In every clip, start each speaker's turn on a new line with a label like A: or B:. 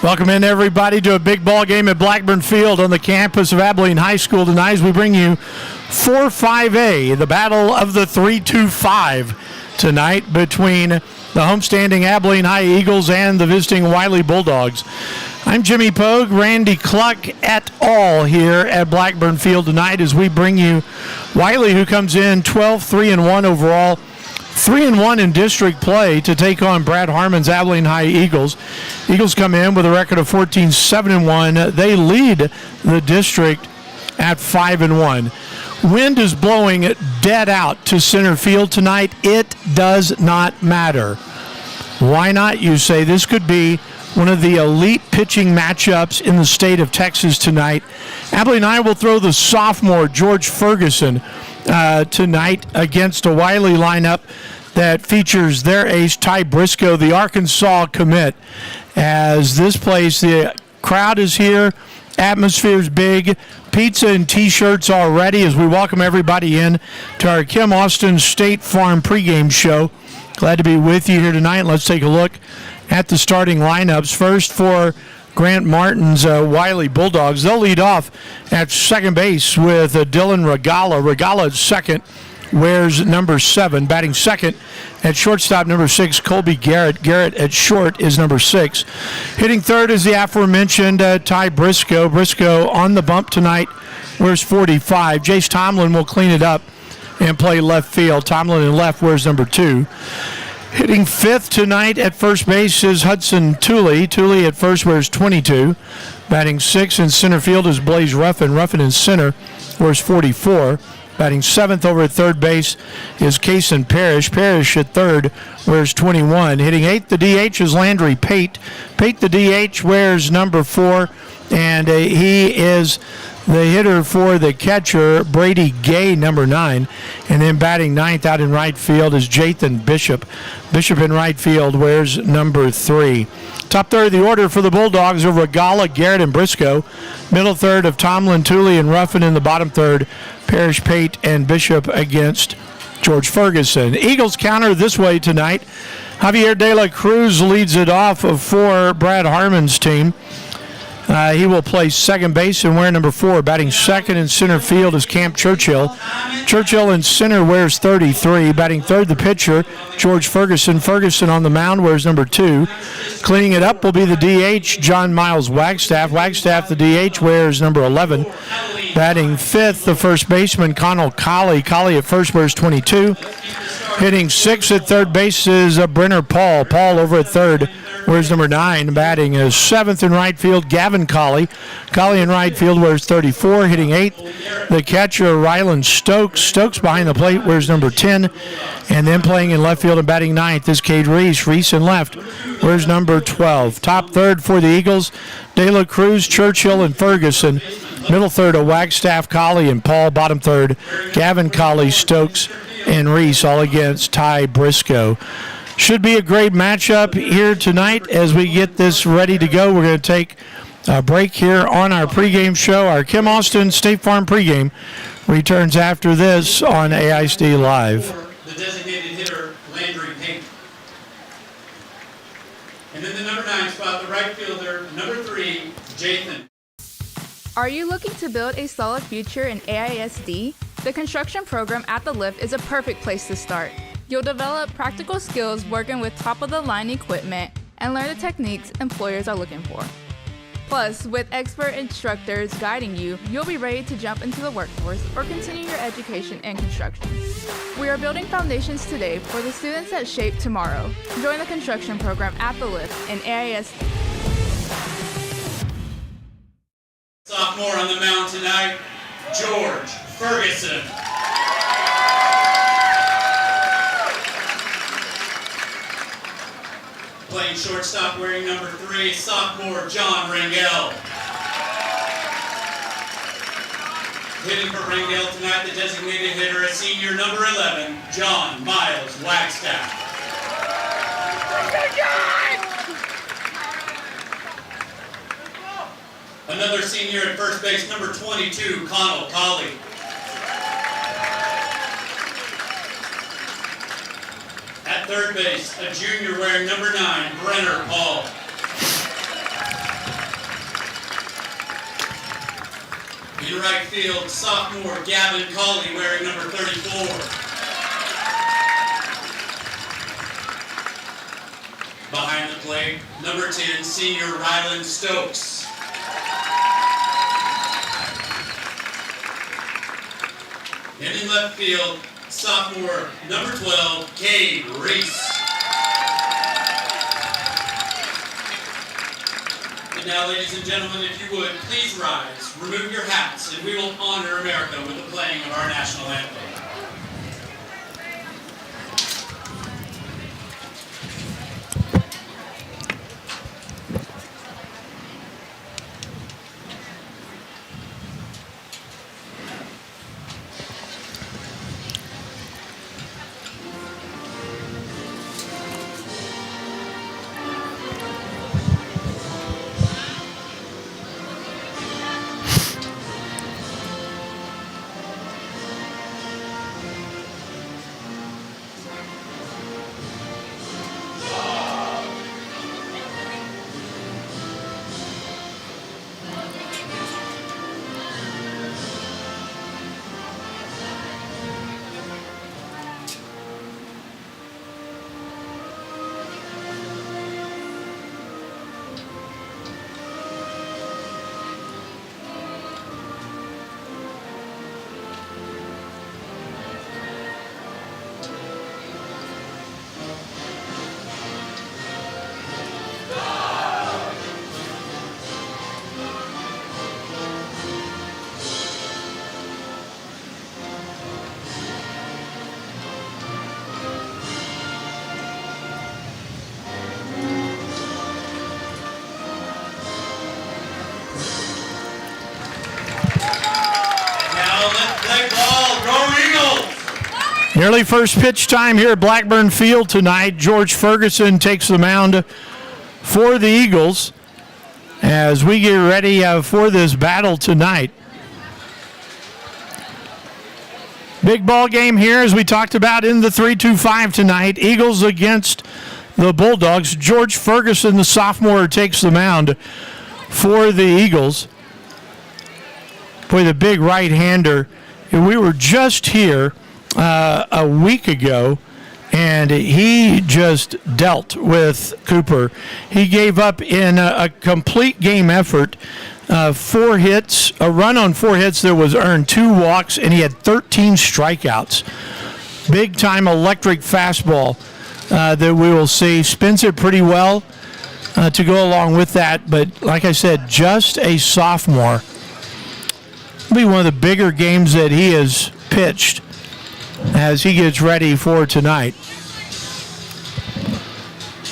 A: Welcome in, everybody, to a big ball game at Blackburn Field on the campus of Abilene High School tonight as we bring you 4-5A, the battle of the 3-2-5 tonight between the homestanding Abilene High Eagles and the visiting Wylie Bulldogs. I'm Jimmy Pogue, Randy Cluck et al. Here at Blackburn Field tonight as we bring you Wylie, who comes in 12-3-1 overall, 3-1 in district play to take on Brad Harmon's Abilene High Eagles. Eagles come in with a record of 14-7-1. They lead the district at 5-1. Wind is blowing dead out to center field tonight. It does not matter. Why not, you say? This could be one of the elite pitching matchups in the state of Texas tonight. Abilene High will throw the sophomore George Ferguson tonight against a Wylie lineup that features their ace Ty Briscoe, the Arkansas commit. As this place, the crowd is here, atmosphere's big, pizza and t-shirts already as we welcome everybody in to our Kim Austin State Farm pregame show. Glad to be with you here tonight. Let's take a look at the starting lineups. First for Grant Martin's Wylie Bulldogs. They'll lead off at second base with Dylan Regala. Regala at second wears number 7. Batting second at shortstop, number 6, Colby Garrett. Garrett at short is number 6. Hitting third is the aforementioned Ty Briscoe. Briscoe on the bump tonight wears 45. Jace Tomlin will clean it up and play left field. Tomlin in left wears number 2. Hitting fifth tonight at first base is Hudson Tooley. Tooley at first wears 22. Batting sixth in center field is Blaze Ruffin. Ruffin in center wears 44. Batting seventh over at third base is Kason Parrish. Parrish at third wears 21. Hitting eighth, the DH is Landry Pate. Pate, the DH, wears number 4, and he is the hitter for the catcher, Brady Gay, number 9. And then batting ninth out in right field is Jathan Bishop. Bishop in right field wears number 3. Top third of the order for the Bulldogs are Regala, Garrett, and Briscoe. Middle third of Tomlin, Tooley, and Ruffin. In the bottom third, Parrish, Pate, and Bishop against George Ferguson. Eagles counter this way tonight. Javier De La Cruz leads it off for Brad Harmon's team. He will play second base and wear number 4. Batting second in center field is Camp Churchill. Churchill in center wears 33. Batting third, the pitcher, George Ferguson. Ferguson on the mound wears number 2. Cleaning it up will be the DH, John Miles Wagstaff. Wagstaff, the DH, wears number 11. Batting fifth, the first baseman, Connell Colley. Colley at first wears 22. Hitting sixth at third base is Brenner Paul. Paul over at third wears number 9. Batting is seventh in right field, Gavin Colley. Colley in right field wears 34. Hitting eighth, the catcher, Rylan Stokes. Stokes behind the plate wears number 10. And then playing in left field and batting ninth is Cade Reese. Reese in left wears number 12. Top third for the Eagles, De La Cruz, Churchill, and Ferguson. Middle third of Wagstaff, Colley, and Paul. Bottom third, Gavin Colley, Stokes, and Reese, all against Ty Briscoe. Should be a great matchup here tonight as we get this ready to go. We're going to take a break here on our pregame show. Our Kim Austin State Farm pregame returns after this on AISD Live.
B: The designated hitter, Landry Payton. And then the number 9 spot, the right fielder, number 3, Jathan.
C: Are you looking to build a solid future in AISD? The construction program at the Lift is a perfect place to start. You'll develop practical skills working with top-of-the-line equipment and learn the techniques employers are looking for. Plus, with expert instructors guiding you, you'll be ready to jump into the workforce or continue your education in construction. We are building foundations today for the students that shape tomorrow. Join the construction program at the Lift in AISD.
B: Sophomore on the mound tonight, George Ferguson. Playing shortstop wearing number 3, sophomore John Rangel. Hitting for Rangel tonight, the designated hitter, a senior number 11, John Miles Wagstaff. Another senior at first base, number 22, Connell Colley. At third base, a junior wearing number 9, Brenner Paul. In right field, sophomore Gavin Colley wearing number 34. Behind the plate, number 10, senior Ryland Stokes. And in left field, sophomore number 12, Cade Reese. And now, ladies and gentlemen, if you would, please rise, remove your hats, and we will honor America with the playing of our national anthem.
A: Nearly first pitch time here at Blackburn Field tonight. George Ferguson takes the mound for the Eagles as we get ready for this battle tonight. Big ball game here, as we talked about in the 3-2-5 tonight. Eagles against the Bulldogs. George Ferguson, the sophomore, takes the mound for the Eagles. Boy, the big right-hander. We were just here a week ago, and he just dealt with Cooper. He gave up in a complete game effort 4 hits, a run on 4 hits that was earned, 2 walks, and he had 13 strikeouts. Big-time electric fastball that we will see. Spins it pretty well to go along with that, but like I said, just a sophomore. It'll be one of the bigger games that he has pitched as he gets ready for tonight.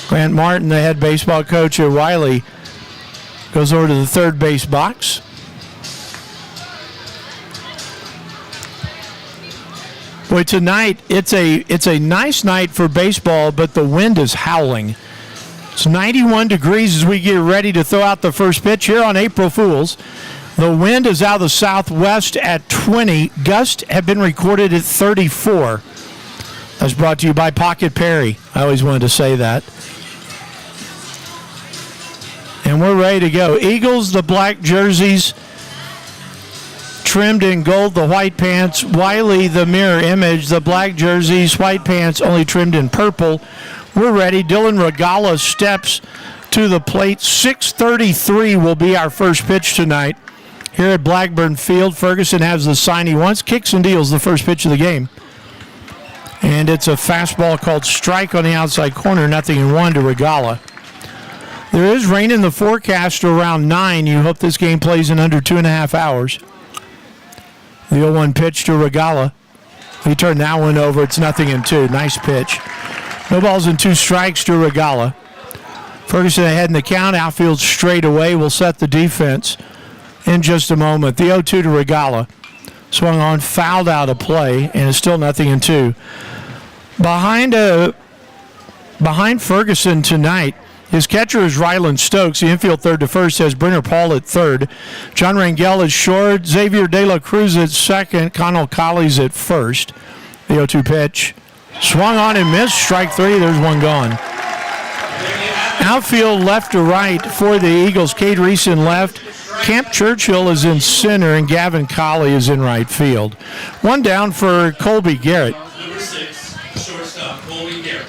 A: Grant Martin, the head baseball coach at Wylie, goes over to the third base box. Boy, tonight it's a nice night for baseball, but the wind is howling. It's 91 degrees as we get ready to throw out the first pitch here on April Fools. The wind is out of the southwest at 20. Gusts have been recorded at 34. That's brought to you by Pocket Perry. I always wanted to say that. And we're ready to go. Eagles, the black jerseys, trimmed in gold, the white pants. Wylie, the mirror image, the black jerseys, white pants, only trimmed in purple. We're ready. Dylan Regala steps to the plate. 6:33 will be our first pitch tonight here at Blackburn Field. Ferguson has the sign he wants, kicks and deals the first pitch of the game. And it's a fastball called strike on the outside corner, 0-1 to Regala. There is rain in the forecast around 9. You hope this game plays in under 2.5 hours. The 0-1 pitch to Regala. He turned that one over. It's 0-2. Nice pitch. No balls and 2 strikes to Regala. Ferguson ahead in the count. Outfield straight away. Will set the defense in just a moment. The 0-2 to Regala. Swung on, fouled out of play, and it's still 0-2. Behind Ferguson tonight, his catcher is Ryland Stokes. The infield third to first has Brenner Paul at third. John Rangel is short. Xavier De La Cruz at second. Connell Colley's at first. The 0-2 pitch. Swung on and missed. Strike 3. There's one gone. Outfield left to right for the Eagles. Cade Reese in left. Camp Churchill is in center, and Gavin Colley is in right field. One down for Colby Garrett.
B: Number 6, shortstop, Colby Garrett.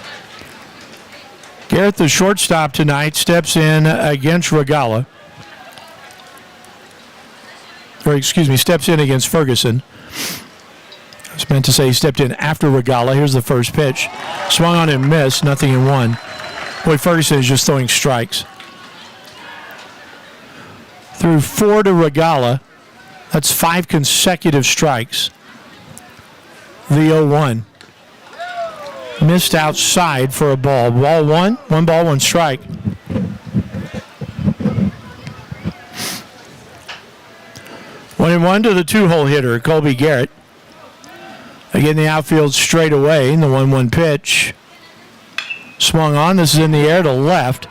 A: Garrett, the shortstop tonight, steps in against Regala. Steps in against Ferguson. I was meant to say he stepped in after Regala. Here's the first pitch. Swung on and missed, 0-1. Boy, Ferguson is just throwing strikes. Threw 4 to Regala. That's 5 consecutive strikes. The 0-1. Missed outside for a ball. Ball 1, 1 ball, 1 strike. One and one to the 2-hole hitter, Colby Garrett. Again, the outfield straight away in the 1-1 pitch. Swung on. This is in the air to left.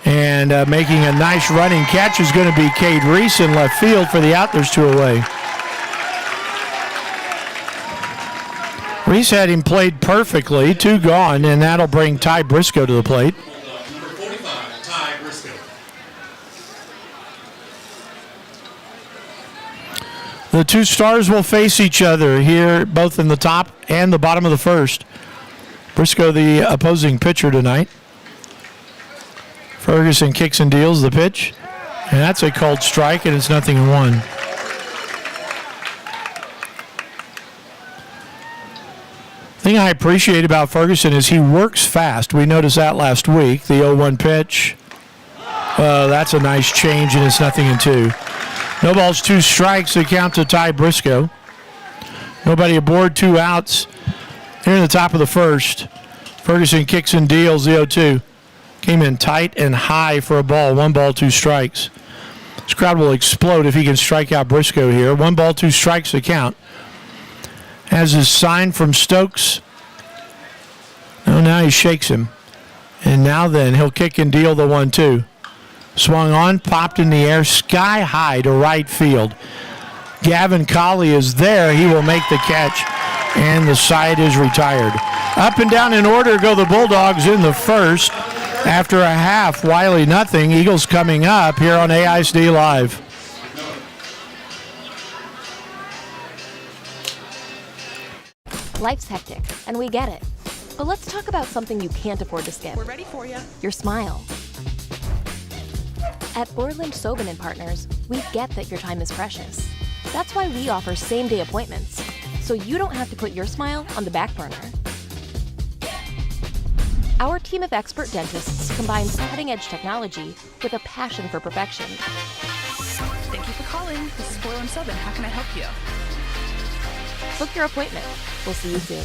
A: And making a nice running catch is going to be Cade Reese in left field for the out. There's 2 away. Reese had him played perfectly, 2 gone, and that'll bring Ty Briscoe to the plate.
B: Number 45, Ty Briscoe.
A: The 2 stars will face each other here, both in the top and the bottom of the first. Briscoe, the opposing pitcher tonight. Ferguson kicks and deals the pitch, and that's a called strike, and it's 0-1. The thing I appreciate about Ferguson is he works fast. We noticed that last week. The 0-1 pitch. That's a nice change, and it's 0-2. No balls, 2 strikes. The count to Ty Briscoe. Nobody aboard, 2 outs. Here in the top of the first. Ferguson kicks and deals the 0-2. Came in tight and high for a ball. 1 ball, 2 strikes. This crowd will explode if he can strike out Briscoe here. 1 ball, 2 strikes the count. Has his sign from Stokes. No, now he shakes him. And now then, he'll kick and deal the 1-2. Swung on, popped in the air, sky high to right field. Gavin Colley is there. He will make the catch, and the side is retired. Up and down in order go the Bulldogs in the first. After a half, Wylie 0. Eagles coming up here on AISD Live.
D: Life's hectic, and we get it. But let's talk about something you can't afford to skip.
E: We're ready for you.
D: Your smile. At Borland Sobin & Partners, we get that your time is precious. That's why we offer same-day appointments, so you don't have to put your smile on the back burner. Our team of expert dentists combines cutting-edge technology with a passion for perfection.
E: Thank you for calling. This is Borland Sobin. How can I help you?
D: Book your appointment. We'll see you soon.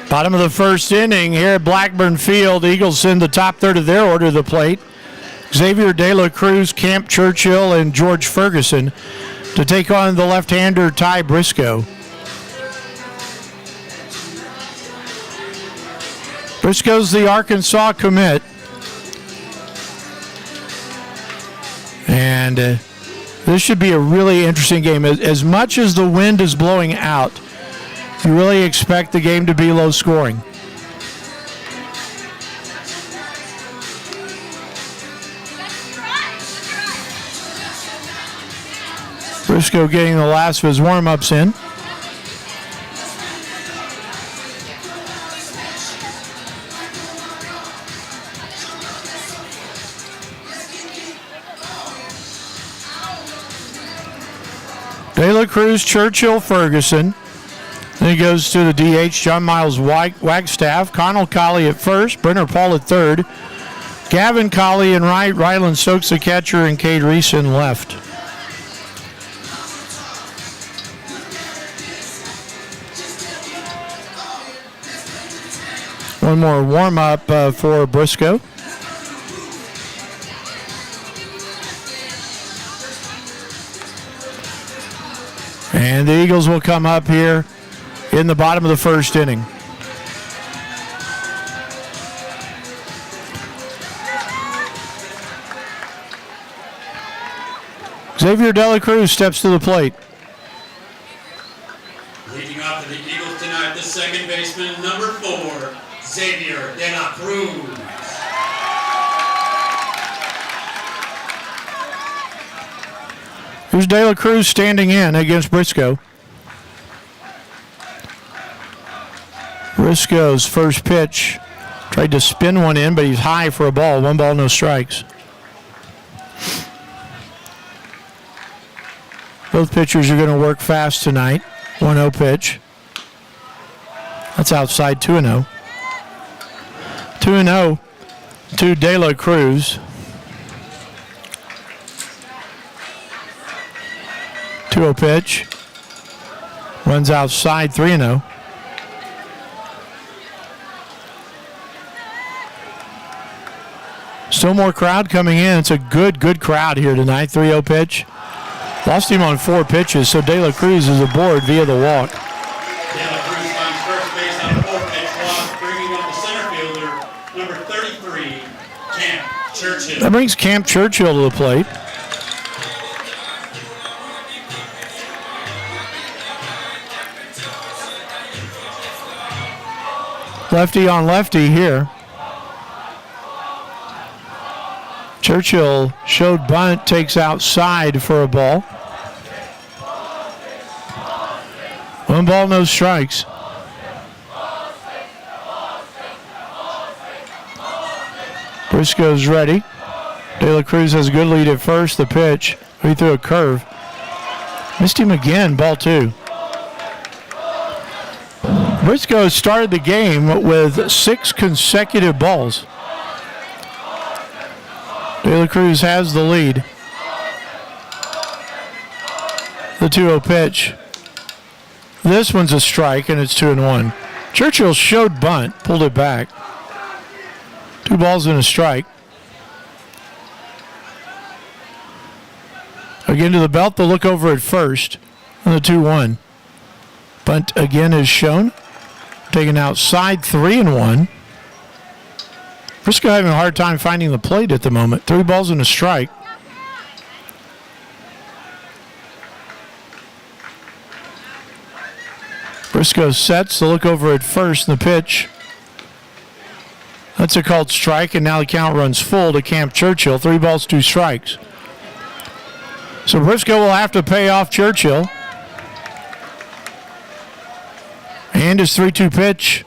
A: Bottom of the first inning here at Blackburn Field. The Eagles send the top third of their order to the plate. Xavier De La Cruz, Camp Churchill, and George Ferguson to take on the left-hander Ty Briscoe. Briscoe's the Arkansas commit. And this should be a really interesting game. As much as the wind is blowing out, you really expect the game to be low scoring. Briscoe getting the last of his warm-ups in. De La Cruz, Churchill, Ferguson. Then he goes to the DH, John Miles Wagstaff, Connell Colley at first, Brenner Paul at third, Gavin Colley in right, Ryland Stokes the catcher, and Cade Reese in left. One more warm-up for Briscoe. And the Eagles will come up here in the bottom of the first inning. Xavier De La Cruz steps to the plate.
B: Leading off for the Eagles tonight, the second baseman, number 4, Xavier De La Cruz.
A: Here's De La Cruz standing in against Briscoe. Briscoe's first pitch. Tried to spin one in, but he's high for a ball. 1 ball, no strikes. Both pitchers are going to work fast tonight. 1-0 pitch. That's outside 2-0. 2-0 to De La Cruz. 2-0 pitch. Runs outside 3-0. Still more crowd coming in. It's a good crowd here tonight. 3-0 pitch. Lost him on 4 pitches, so De La Cruz is aboard via the walk.
B: De La Cruz finds first base on a 4-pitch walk, bringing up the center fielder, number 33, Camp Churchill.
A: That brings Camp Churchill to the plate. Lefty on lefty here. Churchill showed bunt, takes outside for a ball. 1 ball, no strikes. Briscoe's ready. De La Cruz has a good lead at first. The pitch, he threw a curve. Missed him again, ball 2. Briscoe started the game with 6 consecutive balls. De La Cruz has the lead. The 2-0 pitch. This one's a strike, and it's 2-1. Churchill showed bunt, pulled it back. 2 balls and a strike. Again to the belt, they'll look over at first on the 2-1. Bunt again is shown. Taken outside, 3-1. Briscoe having a hard time finding the plate at the moment. 3 balls and a strike. Briscoe sets to look over at first in the pitch. That's a called strike, and now the count runs full to Camp Churchill. 3 balls, 2 strikes. So Briscoe will have to pay off Churchill. And his 3-2 pitch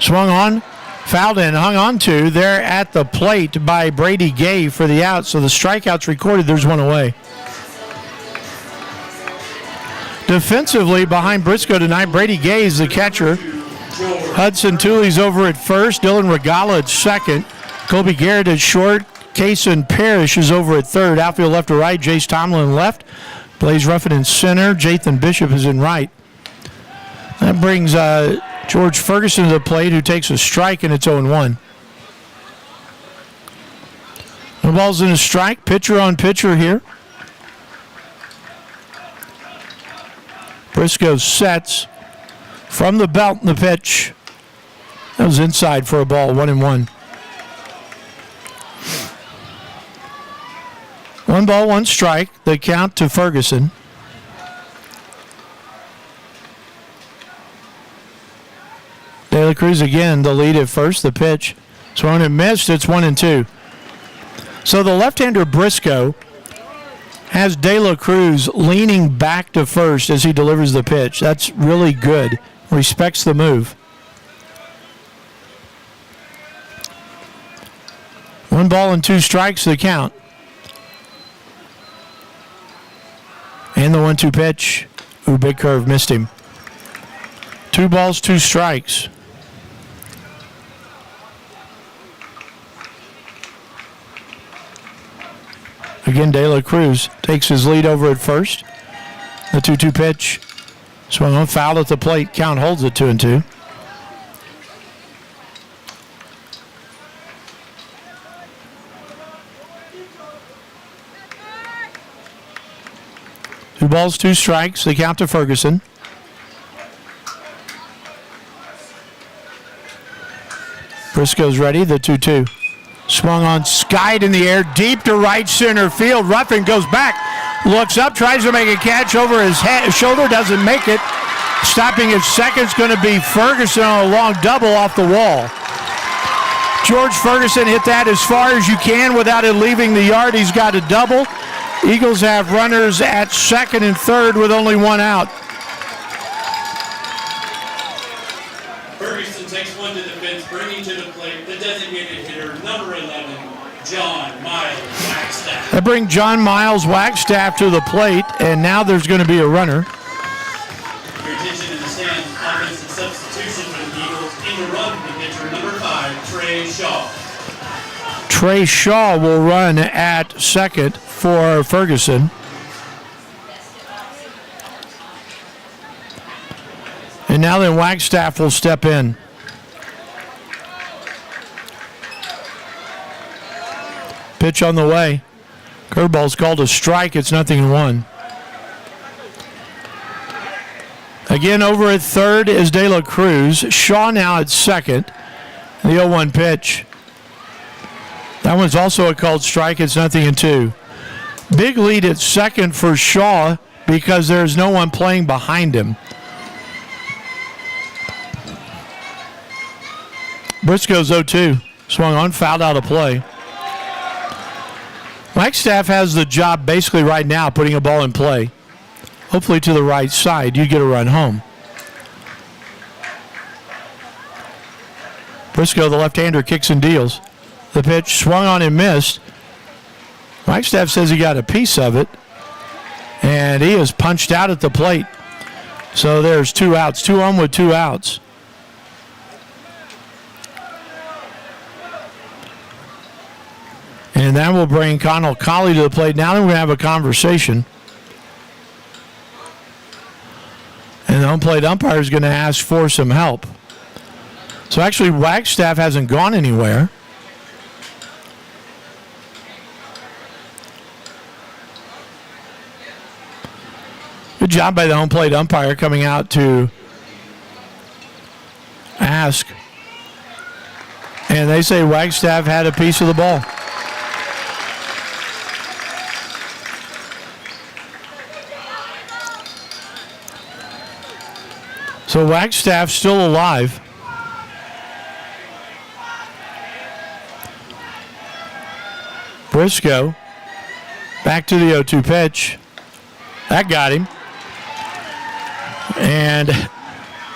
A: swung on, fouled and hung on to there at the plate by Brady Gay for the out. So the strikeout's recorded. There's 1 away. Defensively behind Briscoe tonight, Brady Gay is the catcher. Hudson Tooley's over at first. Dylan Regala at second. Colby Garrett at short. Kason Parrish is over at third. Outfield left to right. Jace Tomlin left. Blaze Ruffin in center. Jathan Bishop is in right. That brings George Ferguson to the plate, who takes a strike, and it's 0-1. No balls in a strike. Pitcher on pitcher here. Briscoe sets from the belt in the pitch. That was inside for a ball, 1-1. 1 ball, 1 strike. The count to Ferguson. De La Cruz again, the lead at first. The pitch swung and missed. It's 1-2. So the left-hander Briscoe has De La Cruz leaning back to first as he delivers the pitch. That's really good. Respects the move. 1 ball and 2 strikes to the count. And the 1-2 pitch. Ooh, big curve, missed him. 2 balls, 2 strikes. Again, De La Cruz takes his lead over at first. The 2-2 pitch. Swung on, fouled at the plate. Count holds it 2-2. Two balls, 2 strikes. The count to Ferguson. Briscoe's ready. The 2-2. Swung on, skied in the air, deep to right center field. Ruffin goes back, looks up, tries to make a catch over his head, shoulder, doesn't make it. Stopping at second is going to be Ferguson on a long double off the wall. George Ferguson hit that as far as you can without it leaving the yard. He's got a double. Eagles have runners at second and third with only one out.
B: Ferguson takes one to the fence, bringing to the plate the designated hitter, number 11, John Miles Wagstaff.
A: They bring John Miles Wagstaff to the plate, and now there's going to be a runner.
B: Your attention in the stands, offensive substitution for the Eagles. In the run, the pitcher, number 5, Trey Shaw.
A: Trey Shaw will run at second for Ferguson. And now then Wagstaff will step in. Pitch on the way. Curveball's called a strike. It's 0-1. Again, over at third is De La Cruz. Shaw now at second. The 0-1 pitch. That one's also a called strike. It's 0-2. Big lead at second for Shaw because there's no one playing behind him. Briscoe's 0-2. Swung on, fouled out of play. Wagstaff has the job basically right now putting a ball in play. Hopefully to the right side, you get a run home. Briscoe, the left-hander, kicks and deals. The pitch swung on and missed. Wagstaff says he got a piece of it, and he is punched out at the plate. So there's 2 outs, 2 on with 2 outs. And that will bring Connell Colley to the plate. Now we're going to have a conversation. And the home plate umpire is going to ask for some help. So actually, Wagstaff hasn't gone anywhere. Good job by the home plate umpire coming out to ask. And they say Wagstaff had a piece of the ball. So Wagstaff still alive. Briscoe back to the 0-2 pitch. That got him. And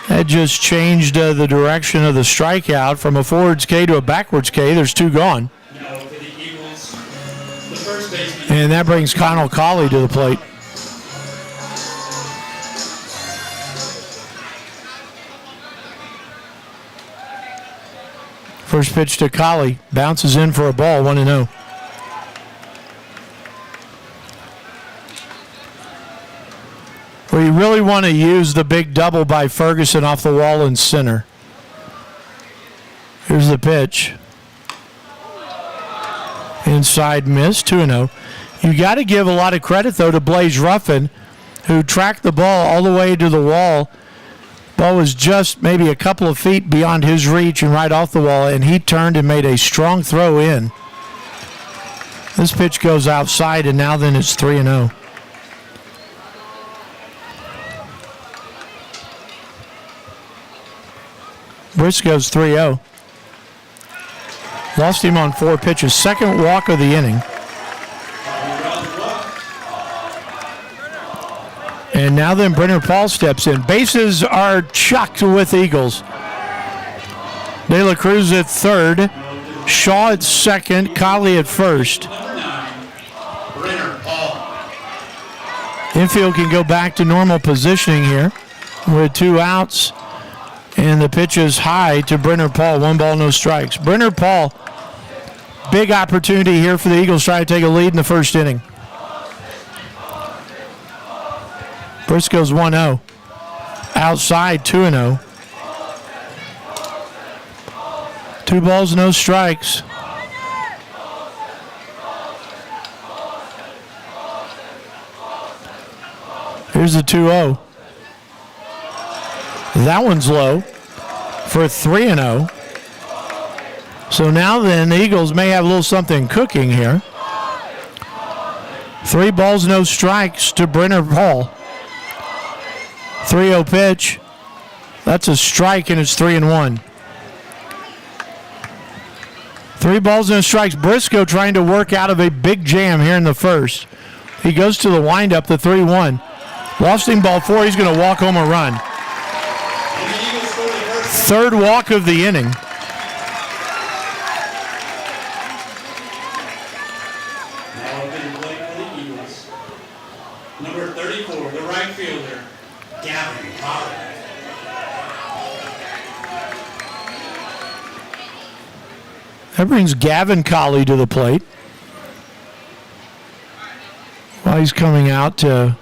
A: that just changed the direction of the strikeout from a forwards K to a backwards K. There's 2 gone.
B: Now for the Eagles, the first baseman.
A: And that brings Connell Colley to the plate. First pitch to Colley. Bounces in for a ball, 1-0. We really want to use the big double by Ferguson off the wall in center. Here's the pitch. Inside miss, 2-0. You got to give a lot of credit, though, to Blaze Ruffin, who tracked the ball all the way to the wall. Ball was just maybe a couple of feet beyond his reach and right off the wall, and he turned and made a strong throw in. This pitch goes outside, and now then it's 3-0. Briscoe's 3-0. Lost him on 4 pitches. Second walk of the inning. And now then Brenner Paul steps in. Bases are chucked with Eagles. De La Cruz at third. Shaw at second. Colley at first.
B: Brenner Paul.
A: Infield can go back to normal positioning here with 2 outs. And the pitch is high to Brenner Paul. 1 ball, no strikes. Brenner Paul, big opportunity here for the Eagles trying to take a lead in the first inning. Briscoe's 1-0. Outside, 2-0. 2 balls, no strikes. Here's the 2-0. That one's low for 3-0. So now then, the Eagles may have a little something cooking here. 3 balls, no strikes to Brenner Paul. 3-0 pitch. That's a strike, and it's 3-1. 3 balls and a strike. Briscoe trying to work out of a big jam here in the first. He goes to the windup, the 3-1. Lost him ball 4. He's going to walk home a run. Third walk of the inning.
B: Now up in play for the Eagles. Number 34, the right fielder, Gavin Collins.
A: That brings Gavin Colley to the plate. While he's coming out to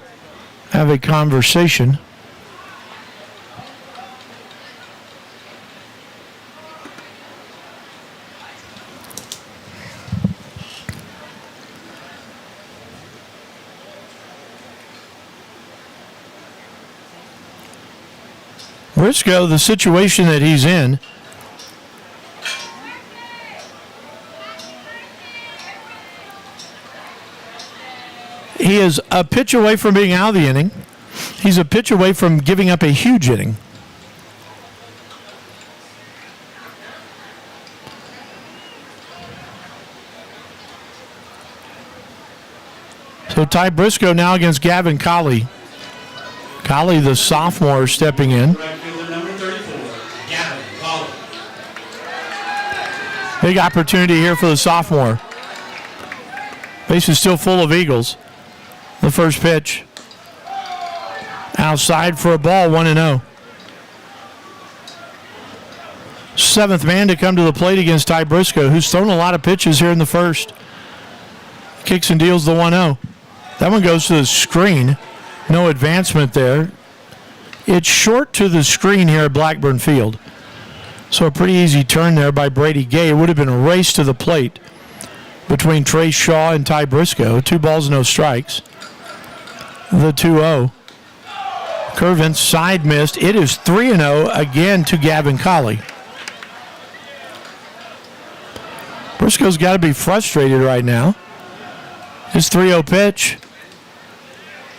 A: have a conversation. Briscoe, the situation that he's in, he is a pitch away from being out of the inning. He's a pitch away from giving up a huge inning. So Ty Briscoe now against Gavin Colley. Colley, the sophomore, stepping in.
B: Right fielder number 34, Gavin Collins.
A: Big opportunity here for the sophomore. Base is still full of Eagles. The first pitch. Outside for a ball, 1-0. Seventh man to come to the plate against Ty Briscoe, who's thrown a lot of pitches here in the first. Kicks and deals the 1-0. That one goes to the screen. No advancement there. It's short to the screen here at Blackburn Field. So a pretty easy turn there by Brady Gay. It would have been a race to the plate between Trey Shaw and Ty Briscoe. 2 balls, no strikes. The 2-0. Curve inside missed. It is 3-0 again to Gavin Colley. Briscoe's got to be frustrated right now. His 3-0 pitch.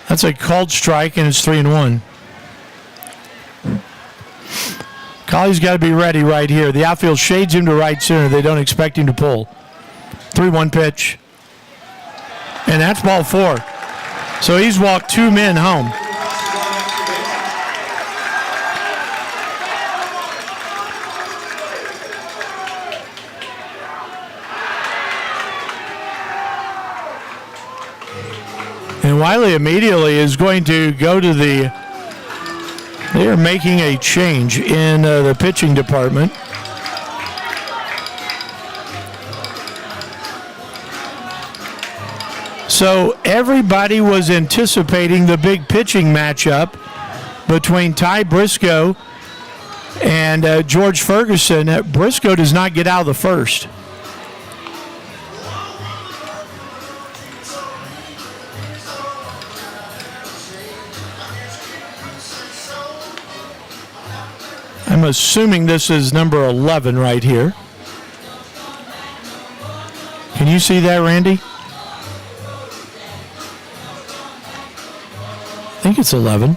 A: That's a called strike, and it's 3-1. Colley's got to be ready right here. The outfield shades him to right center. They don't expect him to pull. 3-1 pitch. And that's ball 4. So he's walked 2 men home. And Wylie immediately is going to go to the... They are making a change in the pitching department. So everybody was anticipating the big pitching matchup between Ty Briscoe and George Ferguson. Briscoe does not get out of the first. I'm assuming this is number 11 right here. Can you see that, Randy? I think it's 11.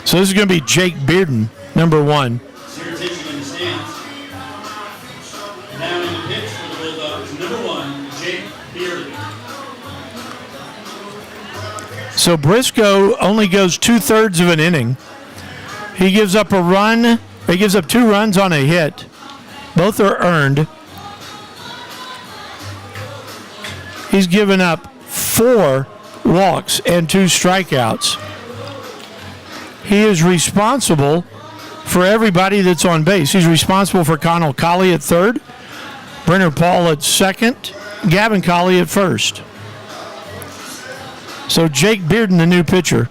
A: So this is going to be Jake Bearden, number 1.
B: Your attention in the stands. Now in the pitch for the Bulldogs, number 1, Jake Bearden.
A: So Briscoe only goes 2/3 of an inning. He gives up a run. He gives up 2 runs on a hit. Both are earned. He's given up 4 walks and 2 strikeouts. He is responsible for everybody that's on base. He's responsible for Connell Colley at third, Brenner Paul at second, Gavin Colley at first. So Jake Bearden, the new pitcher.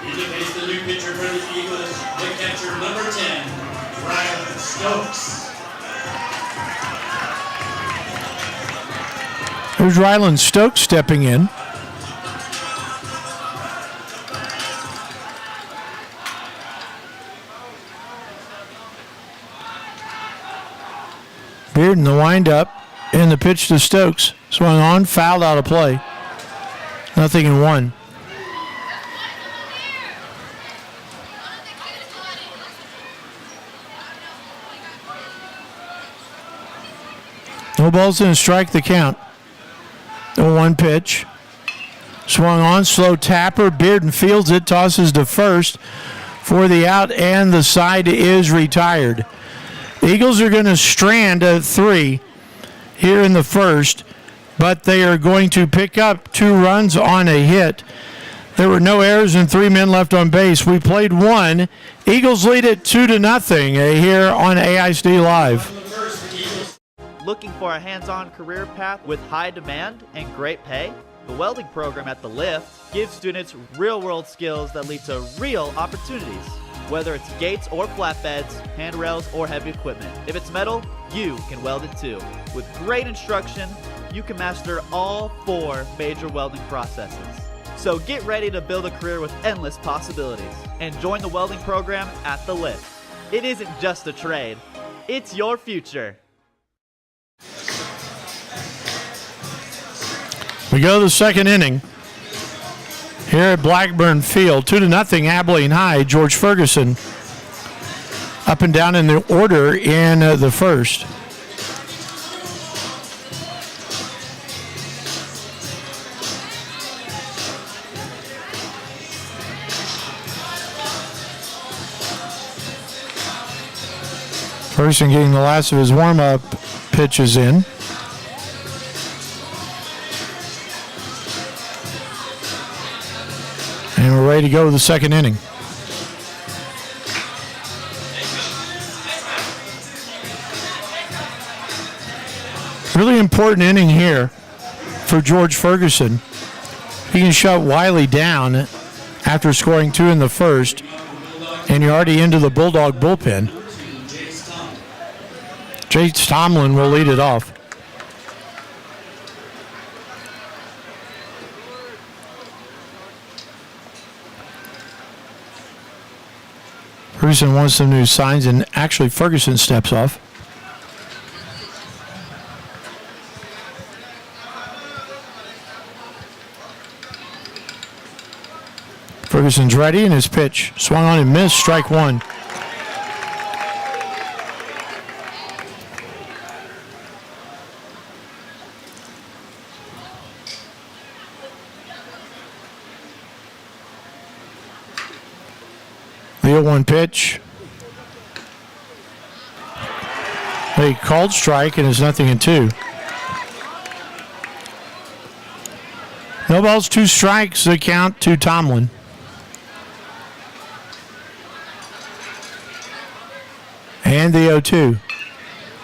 B: He's to face the new pitcher for the Eagles, the catcher number 10, Rylan Stokes.
A: There's Rylan Stokes stepping in. Bearden, the windup, and the pitch to Stokes. Swung on, fouled out of play. 0-1. No balls and a strike, the count. The 1 pitch. Swung on, slow tapper. Bearden fields it, tosses to first for the out, and the side is retired. The Eagles are going to strand at 3 here in the first, but they are going to pick up 2 runs on a hit. There were no errors and 3 men left on base. We played 1. Eagles lead it 2-0 here on AISD Live.
F: Looking for a hands-on career path with high demand and great pay? The welding program at The Lift gives students real-world skills that lead to real opportunities. Whether it's gates or flatbeds, handrails or heavy equipment, if it's metal, you can weld it too. With great instruction, you can master all 4 major welding processes. So get ready to build a career with endless possibilities and join the welding program at The Lift. It isn't just a trade, it's your future.
A: We go to the second inning here at Blackburn Field. 2-0 Abilene High. George Ferguson up and down in the order in the first. Ferguson getting the last of his warm-up pitches in. And we're ready to go to the second inning. Really important inning here for George Ferguson. He can shut Wylie down after scoring 2 in the first, and you're already into the Bulldog bullpen. Jace Tomlin will lead it off. Ferguson wants some new signs, and actually Ferguson steps off. Ferguson's ready, and his pitch swung on and missed, strike 1. The 0-1 pitch. They called strike, and it's 0-2. No balls, 2 strikes, the count to Tomlin. And the 0-2.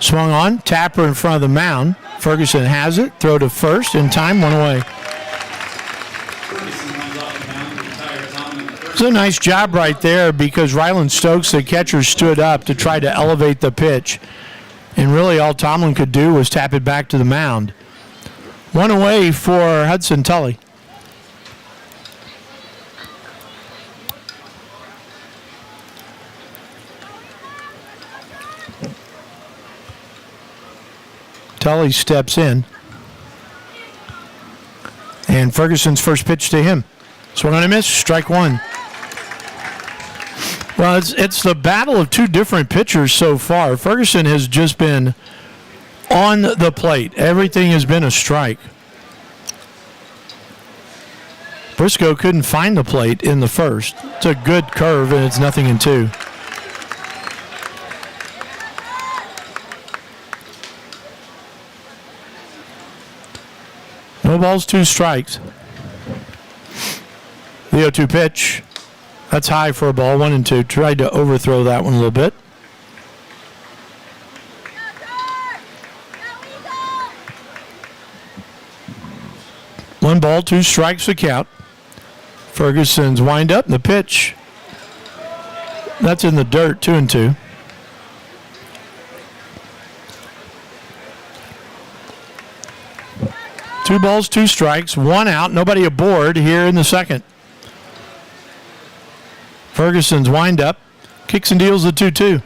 A: Swung on, tapper in front of the mound. Ferguson has it, throw to first, in time, 1 away. It's a nice job right there because Ryland Stokes, the catcher, stood up to try to elevate the pitch. And really all Tomlin could do was tap it back to the mound. 1 away for Hudson Tully. Tully steps in. And Ferguson's first pitch to him. Swung on a miss, strike 1. Well, it's the battle of 2 different pitchers so far. Ferguson has just been on the plate. Everything has been a strike. Briscoe couldn't find the plate in the first. It's a good curve, and it's 0-2. No balls, 2 strikes. The 0-2 pitch. That's high for a ball, 1-2. Tried to overthrow that one a little bit. One ball, 2 strikes, the count. Ferguson's wind up, and the pitch. That's in the dirt, 2-2. Two balls, 2 strikes, 1 out, nobody aboard here in the second. Ferguson's wind up, kicks and deals the 2-2.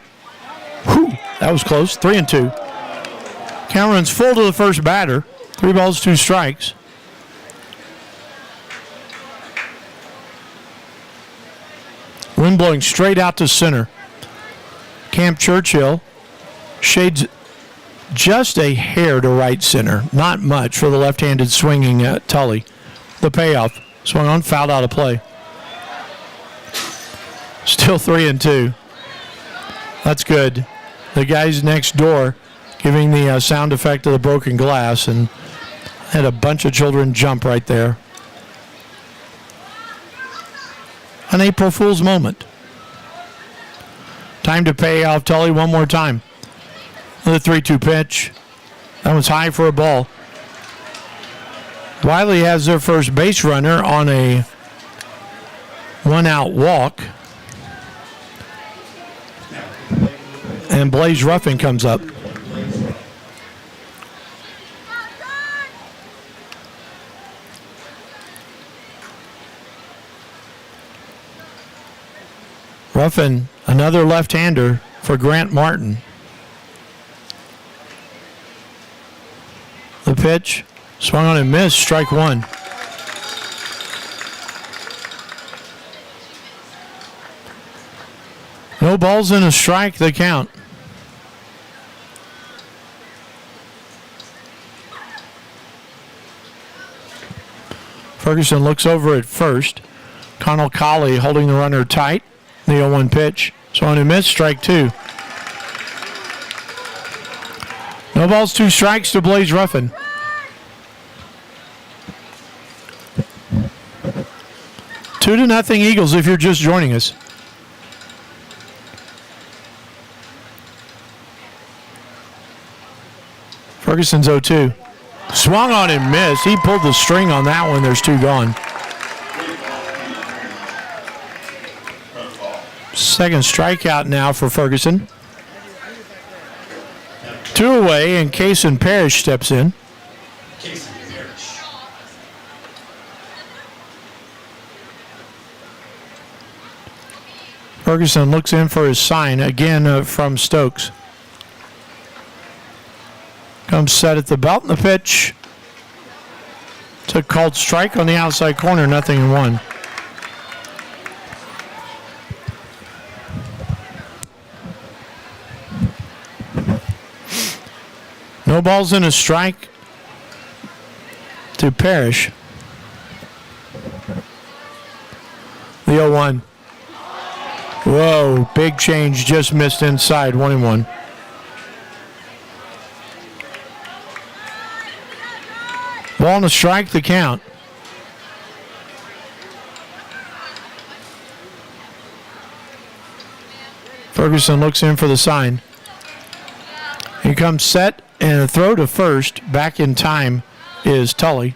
A: Whew, that was close, 3-2. Count runs full to the first batter. 3 balls, 2 strikes. Wind blowing straight out to center. Camp Churchill shades just a hair to right center. Not much for the left-handed swinging Tully. The payoff. Swung on, fouled out of play. Still 3-2. That's good. The guys next door giving the sound effect of the broken glass, and had a bunch of children jump right there. An April Fool's moment. Time to pay off Tully one more time. The 3-2 pitch. That was high for a ball. Wylie has their first base runner on a 1-out walk. And Blaze Ruffin comes up. Ruffin, another left-hander for Grant Martin. The pitch, swung on and missed, strike 1. No balls and a strike, the count. Ferguson looks over at first. Connell Colley holding the runner tight. The 0-1 pitch. Swung and missed, strike 2. No balls, 2 strikes to Blaze Ruffin. Two to nothing Eagles if you're just joining us. Ferguson's 0-2. Swung on and missed. He pulled the string on that one. There's 2 gone. Second strikeout now for Ferguson. 2 away, and Cason Parrish steps in. Ferguson looks in for his sign again from Stokes. Comes set at the belt, and the pitch. It's a called strike on the outside corner, 0-1. No balls and a strike to Parrish. The 0-1. Whoa, big change, just missed inside, 1-1. Ball and a strike, the count. Ferguson looks in for the sign. He comes set, and a throw to first. Back in time is Tully.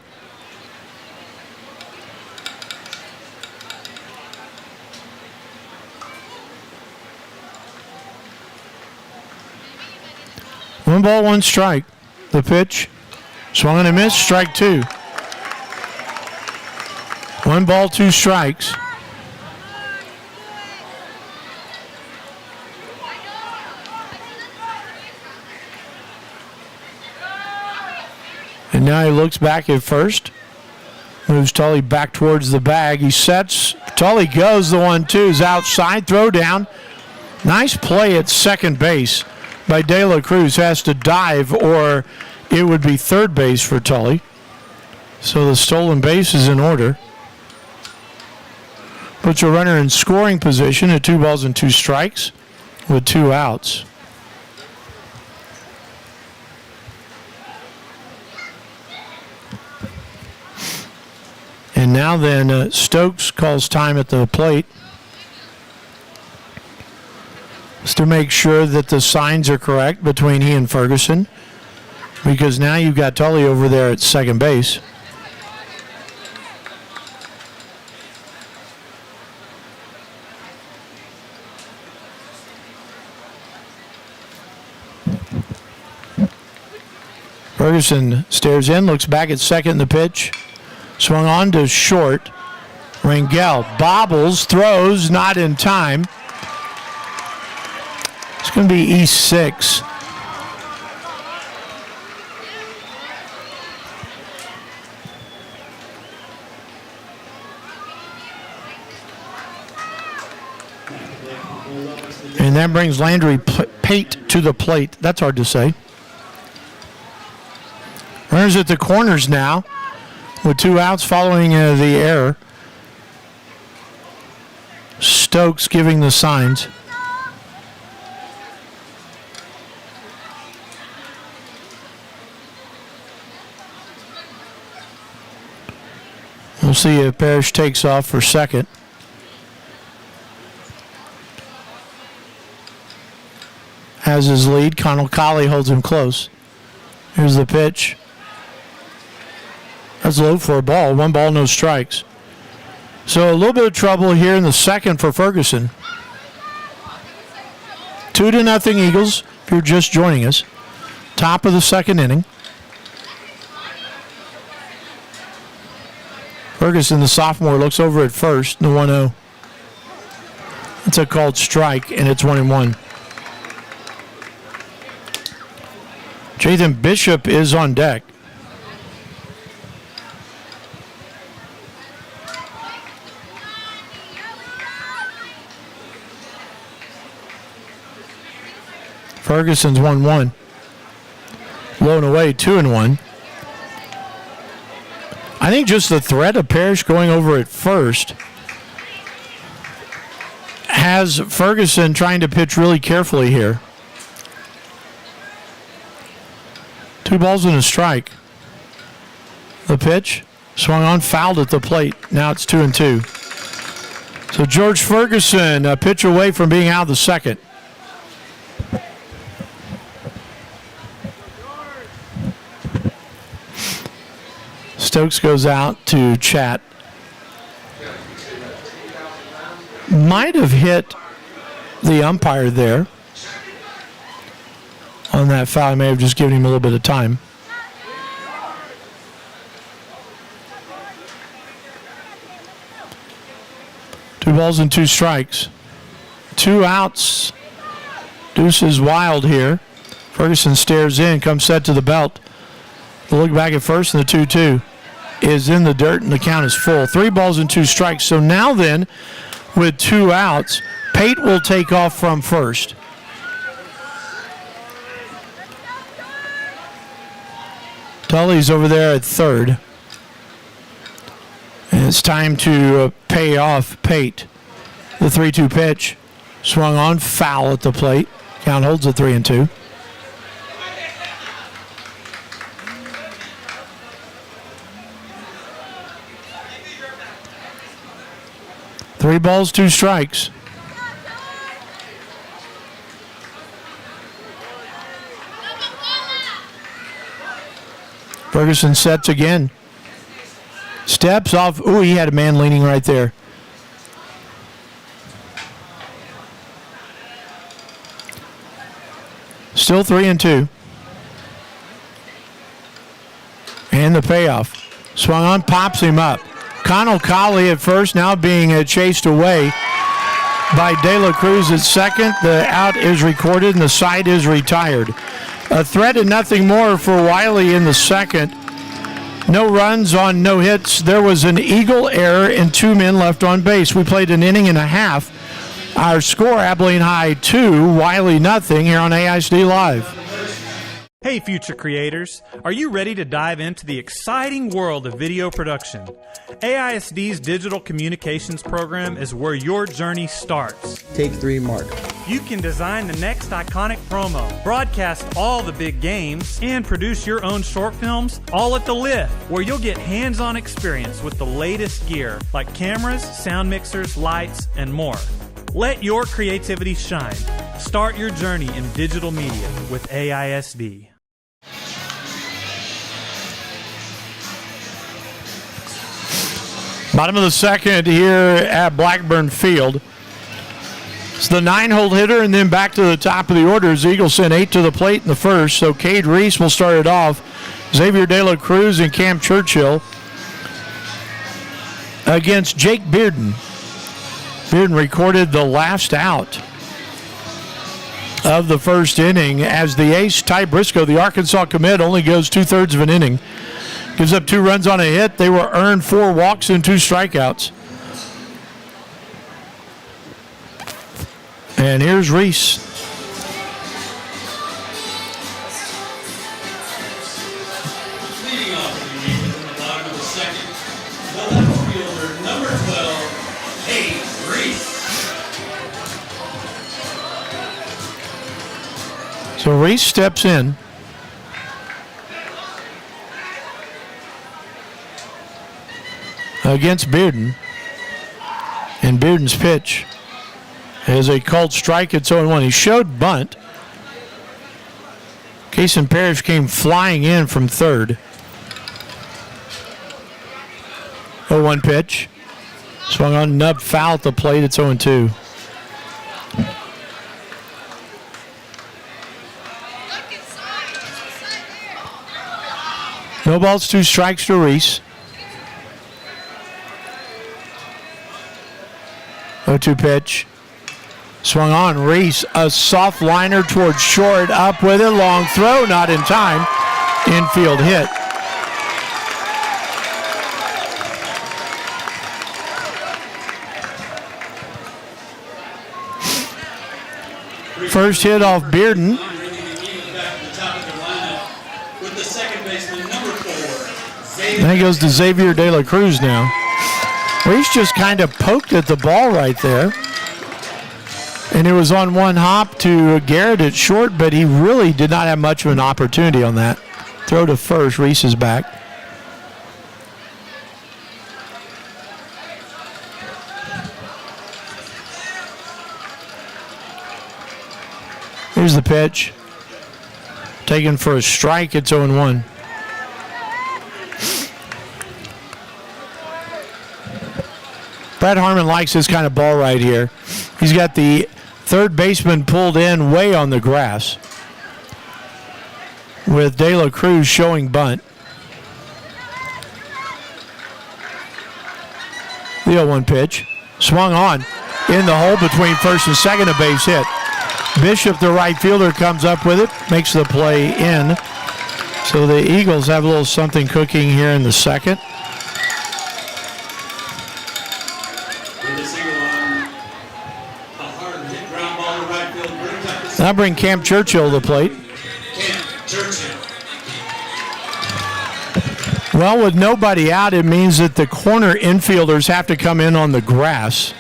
A: One ball, 1 strike. The pitch. Swung and a miss, strike 2. 1 ball, 2 strikes. And now he looks back at first. Moves Tully back towards the bag. He sets. Tully goes. The 1-2 is outside. Throw down. Nice play at second base by De La Cruz. Has to dive, or it would be third base for Tully. So the stolen base is in order. Puts a runner in scoring position at 2 balls and 2 strikes with 2 outs. And now then, Stokes calls time at the plate. Just to make sure that the signs are correct between he and Ferguson, because now you've got Tully over there at second base. Ferguson stares in, looks back at second, the pitch. Swung on to short. Rangel bobbles, throws, not in time. It's going to be East 6. that brings Landry Pate to the plate. That's hard to say. Runners at the corners now with 2 outs following the error. Stokes giving the signs. We'll see if Parrish takes off for second. Has his lead. Connell Colley holds him close. Here's the pitch. That's low for a ball. 1 ball, no strikes. So a little bit of trouble here in the second for Ferguson. 2-0 Eagles, if you're just joining us. Top of the second inning. Ferguson, the sophomore, looks over at first, the 1-0. It's a called strike, and it's 1-1. Jathan Bishop is on deck. Ferguson's 1-1. Low and away, 2-1. I think just the threat of Parrish going over at first has Ferguson trying to pitch really carefully here. 2 balls and a strike. The pitch swung on, fouled at the plate. Now it's 2-2. So George Ferguson, a pitch away from being out of the second. Stokes goes out to chat. Might have hit the umpire there on that foul. I may have just given him a little bit of time. Two balls and 2 strikes. 2 outs. Deuce is wild here. Ferguson stares in, comes set to the belt. The look back at first, and the 2-2 is in the dirt, and the count is full. 3 balls and 2 strikes. So now then, with 2 outs, Pate will take off from first. Tully's over there at third. And it's time to pay off Pate. The 3-2 pitch swung on, foul at the plate. Count holds at 3-2. Three balls, 2 strikes. Ferguson sets again. Steps off. Ooh, he had a man leaning right there. Still 3-2. And the payoff. Swung on, pops him up. Connell Colley at first, now being chased away by De La Cruz at second. The out is recorded and the side is retired. A threat and nothing more for Wylie in the second. No runs on no hits. There was an Eagle error and 2 men left on base. We played an inning and a half. Our score, Abilene High 2, Wylie nothing here on AISD Live.
G: Hey future creators, are you ready to dive into the exciting world of video production? AISD's digital communications program is where your journey starts.
H: Take 3, Mark.
G: You can design the next iconic promo, broadcast all the big games, and produce your own short films, all at the Lift, where you'll get hands-on experience with the latest gear like cameras, sound mixers, lights, and more. Let your creativity shine. Start your journey in digital media with AISD.
A: Bottom of the second here at Blackburn Field. It's the 9-hole hitter, and then back to the top of the order as the Eagles sent 8 to the plate in the first. So Cade Reese will start it off. Xavier De La Cruz and Cam Churchill against Jake Bearden. Bearden recorded the last out of the first inning as the ace, Ty Briscoe, the Arkansas commit, only goes 2/3 of an inning. Gives up 2 runs on a hit. They were earned 4 walks and 2 strikeouts. And here's Reese.
B: Leading off the Eagles in the bottom of the second, the left fielder, number 12, Hayes Reese.
A: So Reese steps in. Against Bearden. And Bearden's pitch is a called strike. It's 0-1. He showed bunt. Kason Parrish came flying in from third. 0-1 pitch. Swung on, nub foul at the plate. It's 0-2. No balls, 2 strikes to Reese. 0-2 pitch. Swung on. Reese, a soft liner towards short. Up with it. Long throw. Not in time. Infield hit. First hit off Bearden. Then he goes to Xavier De La Cruz now. Reese just kind of poked at the ball right there. And it was on one hop to Garrett at short, but he really did not have much of an opportunity on that. Throw to first, Reese is back. Here's the pitch. Taken for a strike, it's 0-1. Brad Harmon likes this kind of ball right here. He's got the third baseman pulled in way on the grass, with De La Cruz showing bunt. The 0-1 pitch. Swung on. In the hole between first and second, a base hit. Bishop, the right fielder, comes up with it, makes the play in. So the Eagles have a little something cooking here in the second. Now bring Camp Churchill to the plate. Well, with nobody out, it means that the corner infielders have to come in on the grass.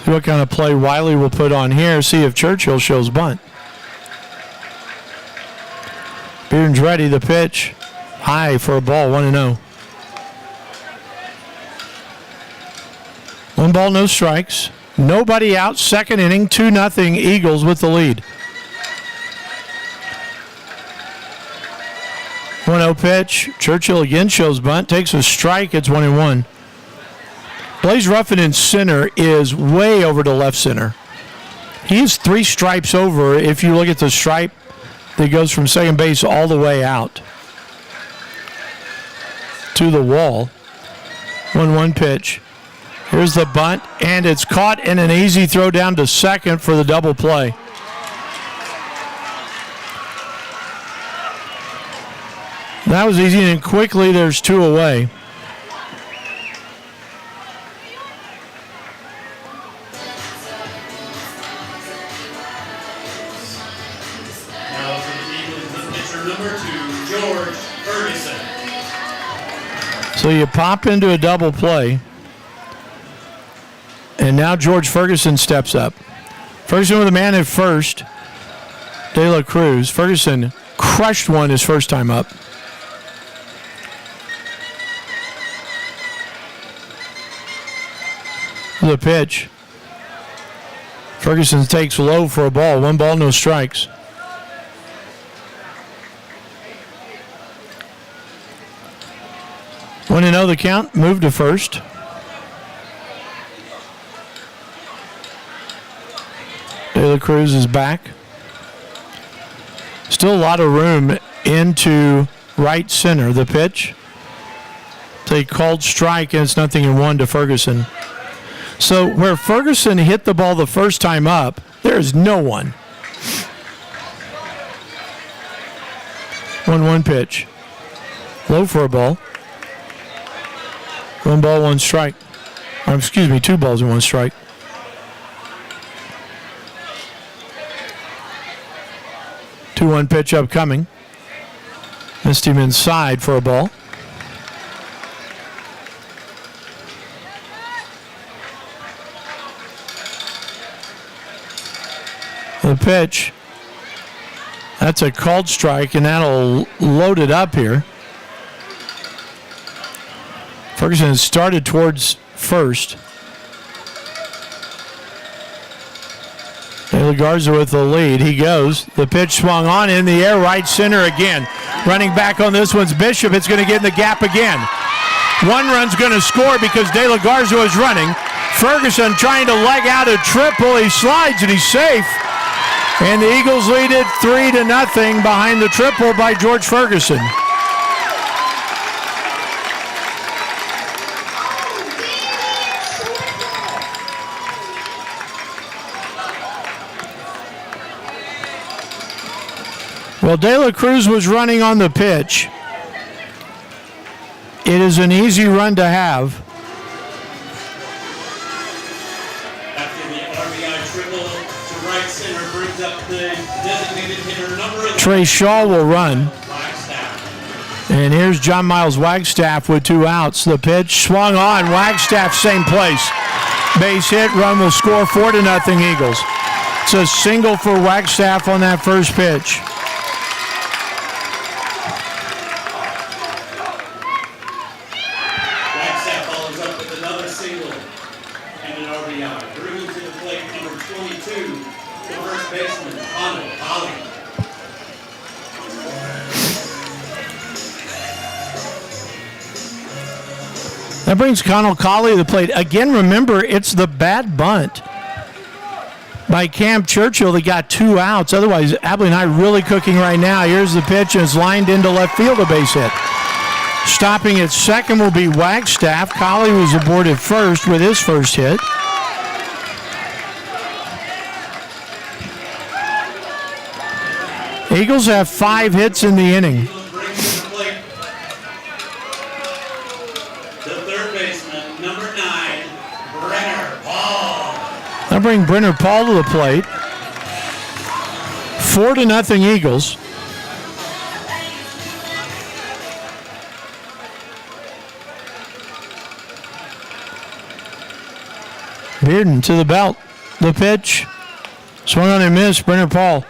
A: See what kind of play Wylie will put on here. See if Churchill shows bunt. Bearden's ready. The pitch. High for a ball. 1-0. 1 ball, no strikes. Nobody out. Second inning. 2-0 Eagles with the lead. 1-0 pitch. Churchill again shows bunt. Takes a strike. It's 1-1. Blaze Ruffin in center is way over to left center. He's 3 stripes over if you look at the stripe that goes from second base all the way out to the wall. 1-1 pitch. Here's the bunt, and it's caught in an easy throw down to second for the double play. That was easy, and quickly there's 2 away. So you pop into a double play, and now George Ferguson steps up. Ferguson with a man at first. De La Cruz. Ferguson crushed one his first time up. The pitch. Ferguson takes low for a ball. 1 ball, no strikes. Want to know the count? Move to first. De La Cruz is back. Still a lot of room into right center. The pitch. It's a called strike, and it's 0-1 to Ferguson. So where Ferguson hit the ball the first time up, there's no one. 1-1 pitch. Low for a ball. 1 ball, 1 strike. Excuse me, 2 balls and 1 strike. Two-one pitch upcoming. Missed him inside for a ball. The pitch. That's a called strike, and that'll load it up here. Ferguson has started towards first. De La Garza with the lead. He goes. The pitch swung on in the air, right center again. Running back on this one's Bishop. It's going to get in the gap again. 1 run's going to score because De La Garza is running. Ferguson trying to leg out a triple. He slides and he's safe. And the Eagles lead it 3-0 behind the triple by George Ferguson. Well, De La Cruz was running on the pitch. It is an easy run to have.
B: After the RBI triple to right center brings up the designated hitter number 11.
A: Trey Shaw will run.
B: Wagstaff.
A: And here's John Miles Wagstaff with 2 outs. The pitch swung on. Wagstaff, same place. Base hit, run will score 4-0 Eagles. It's a single for Wagstaff on that first pitch. That brings Connell Colley to the plate. Again, remember, it's the bad bunt by Cam Churchill that got 2 outs. Otherwise, Abilene High really cooking right now. Here's the pitch, and it's lined into left field, a base hit. Stopping at second will be Wagstaff. Colley was aboard at first with his first hit. Eagles have 5 hits in the inning. I'll bring Brenner Paul to the plate. 4-0 Eagles. Bearden to the belt. The pitch. Swung on and missed. Brenner Paul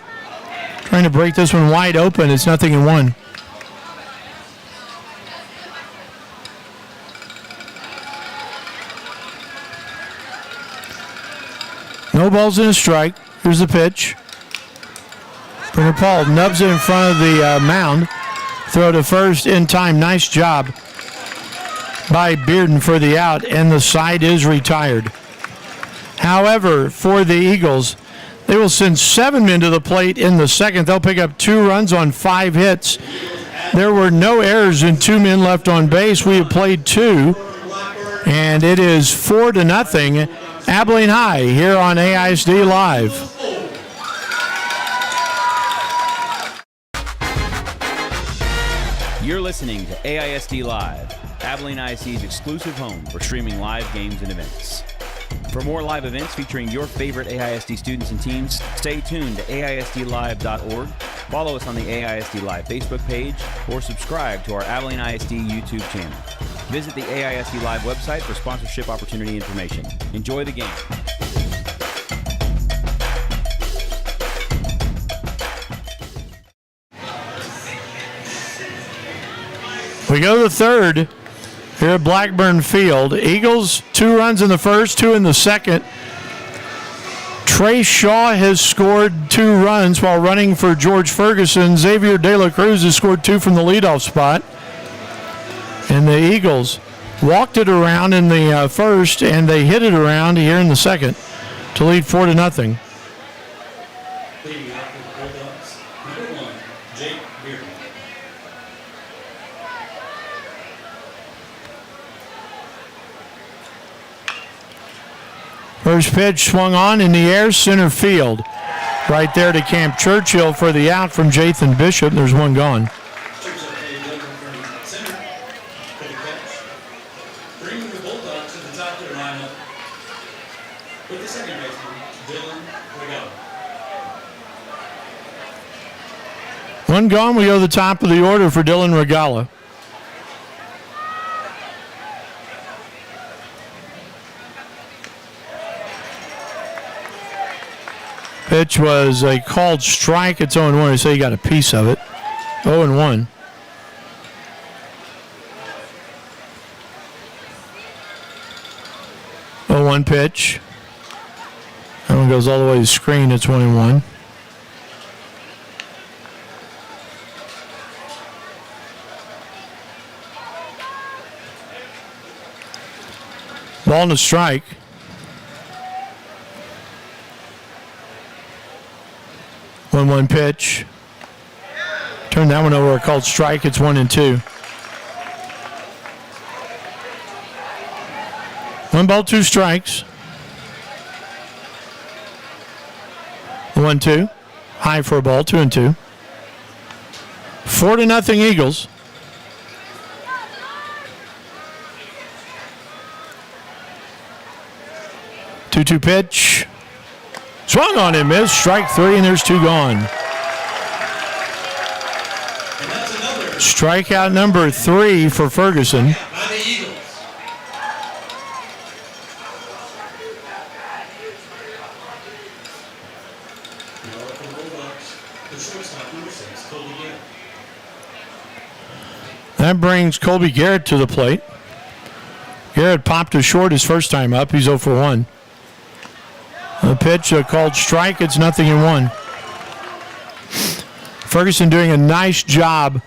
A: trying to break this one wide open. It's 0-1. No balls and a strike. Here's the pitch. Brenner Paul nubs it in front of the mound. Throw to first in time. Nice job by Bearden for the out, and the side is retired. However, for the Eagles, they will send 7 men to the plate in the second. They'll pick up 2 runs on 5 hits. There were no errors and 2 men left on base. We have played 2, and it is 4-0. Abilene High here on AISD Live.
H: You're listening to AISD Live, Abilene ISD's exclusive home for streaming live games and events. For more live events featuring your favorite AISD students and teams, stay tuned to AISDlive.org, follow us on the AISD Live Facebook page, or subscribe to our Abilene ISD YouTube channel. Visit the AISD Live website for sponsorship opportunity information. Enjoy the game.
A: We go to the third here at Blackburn Field. Eagles, 2 runs in the first, 2 in the second. Trey Shaw has scored 2 runs while running for George Ferguson. Xavier De La Cruz has scored 2 from the leadoff spot. And the Eagles walked it around in the first, and they hit it around here in the second to lead 4-0.
B: Leading off with the Bulldogs, number 1, Jake Bearden.
A: First pitch swung on in the air, center field. Right there to Camp Churchill for the out from Jathan Bishop. There's 1 gone.
B: Churchill headed over from center for the catch. Bringing the Bulldogs to the top of their lineup, second baseman, Dylan Pregame.
A: One gone. We go to the top of the order for Dylan Regala. Pitch was a called strike. It's 0-1. I say you got a piece of it. 0-1. One pitch. That one goes all the way to the screen. It's 1-1. Ball and a strike. One pitch. Turn that one over. A called strike. It's 1-2. 1 ball, 2 strikes. 1-2. High for a ball. 2-2. 4-0 Eagles. Two pitch. Swung on and missed. Strike 3, and there's 2 gone. Strikeout number 3 for Ferguson.
B: By the Eagles. For the Bulldogs, the shortstop, number 6, Colby Garrett.
A: That brings Colby Garrett to the plate. Garrett popped to short his first time up. He's 0 for 1. A pitch called strike. It's 0-1. Ferguson doing a nice job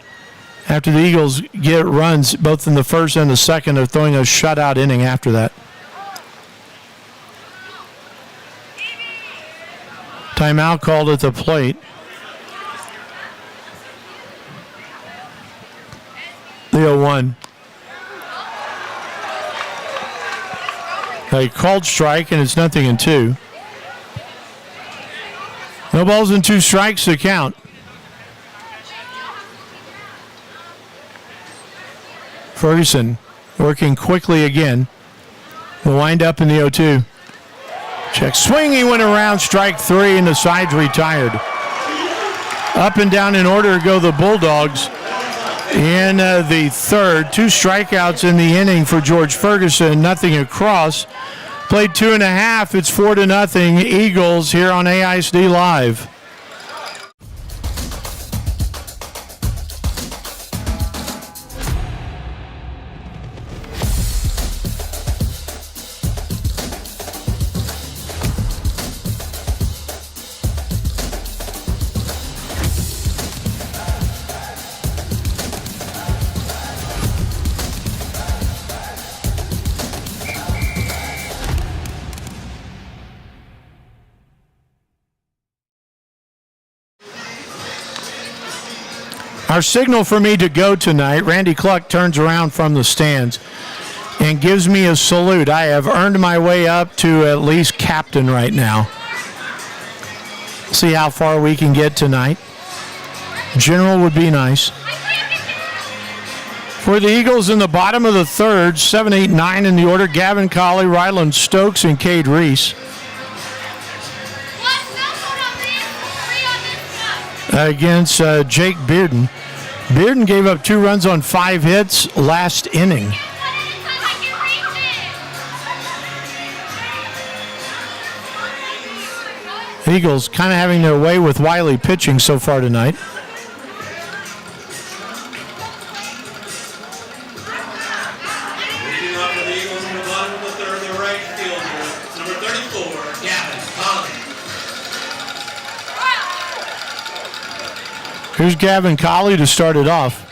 A: after the Eagles get runs both in the first and the second of throwing a shutout inning after that. Timeout called at the plate. The 0-1. A called strike, and it's 0-2. No balls and 2 strikes to count. Ferguson working quickly again. Will wind up in the 0-2. Check swing. He went around. Strike 3, and the side's retired. Up and down in order go the Bulldogs in the third. 2 strikeouts in the inning for George Ferguson. Nothing across. Played 2.5. It's 4-0 Eagles here on AISD Live. Our signal for me to go tonight, Randy Cluck turns around from the stands and gives me a salute. I have earned my way up to at least captain right now. See how far we can get tonight. General would be nice. For the Eagles in the bottom of the third, 7, 8, 9 in the order, Gavin Colley, Ryland Stokes, and Cade Reese. Against Jake Bearden. Bearden gave up 2 runs on 5 hits last inning. Eagles kind of having their way with Wylie pitching so far tonight.
B: Leading off for the Eagles in the bottom of the third, the right fielder, number 34, Gavin Colley.
A: Here's Gavin Colley to start it off.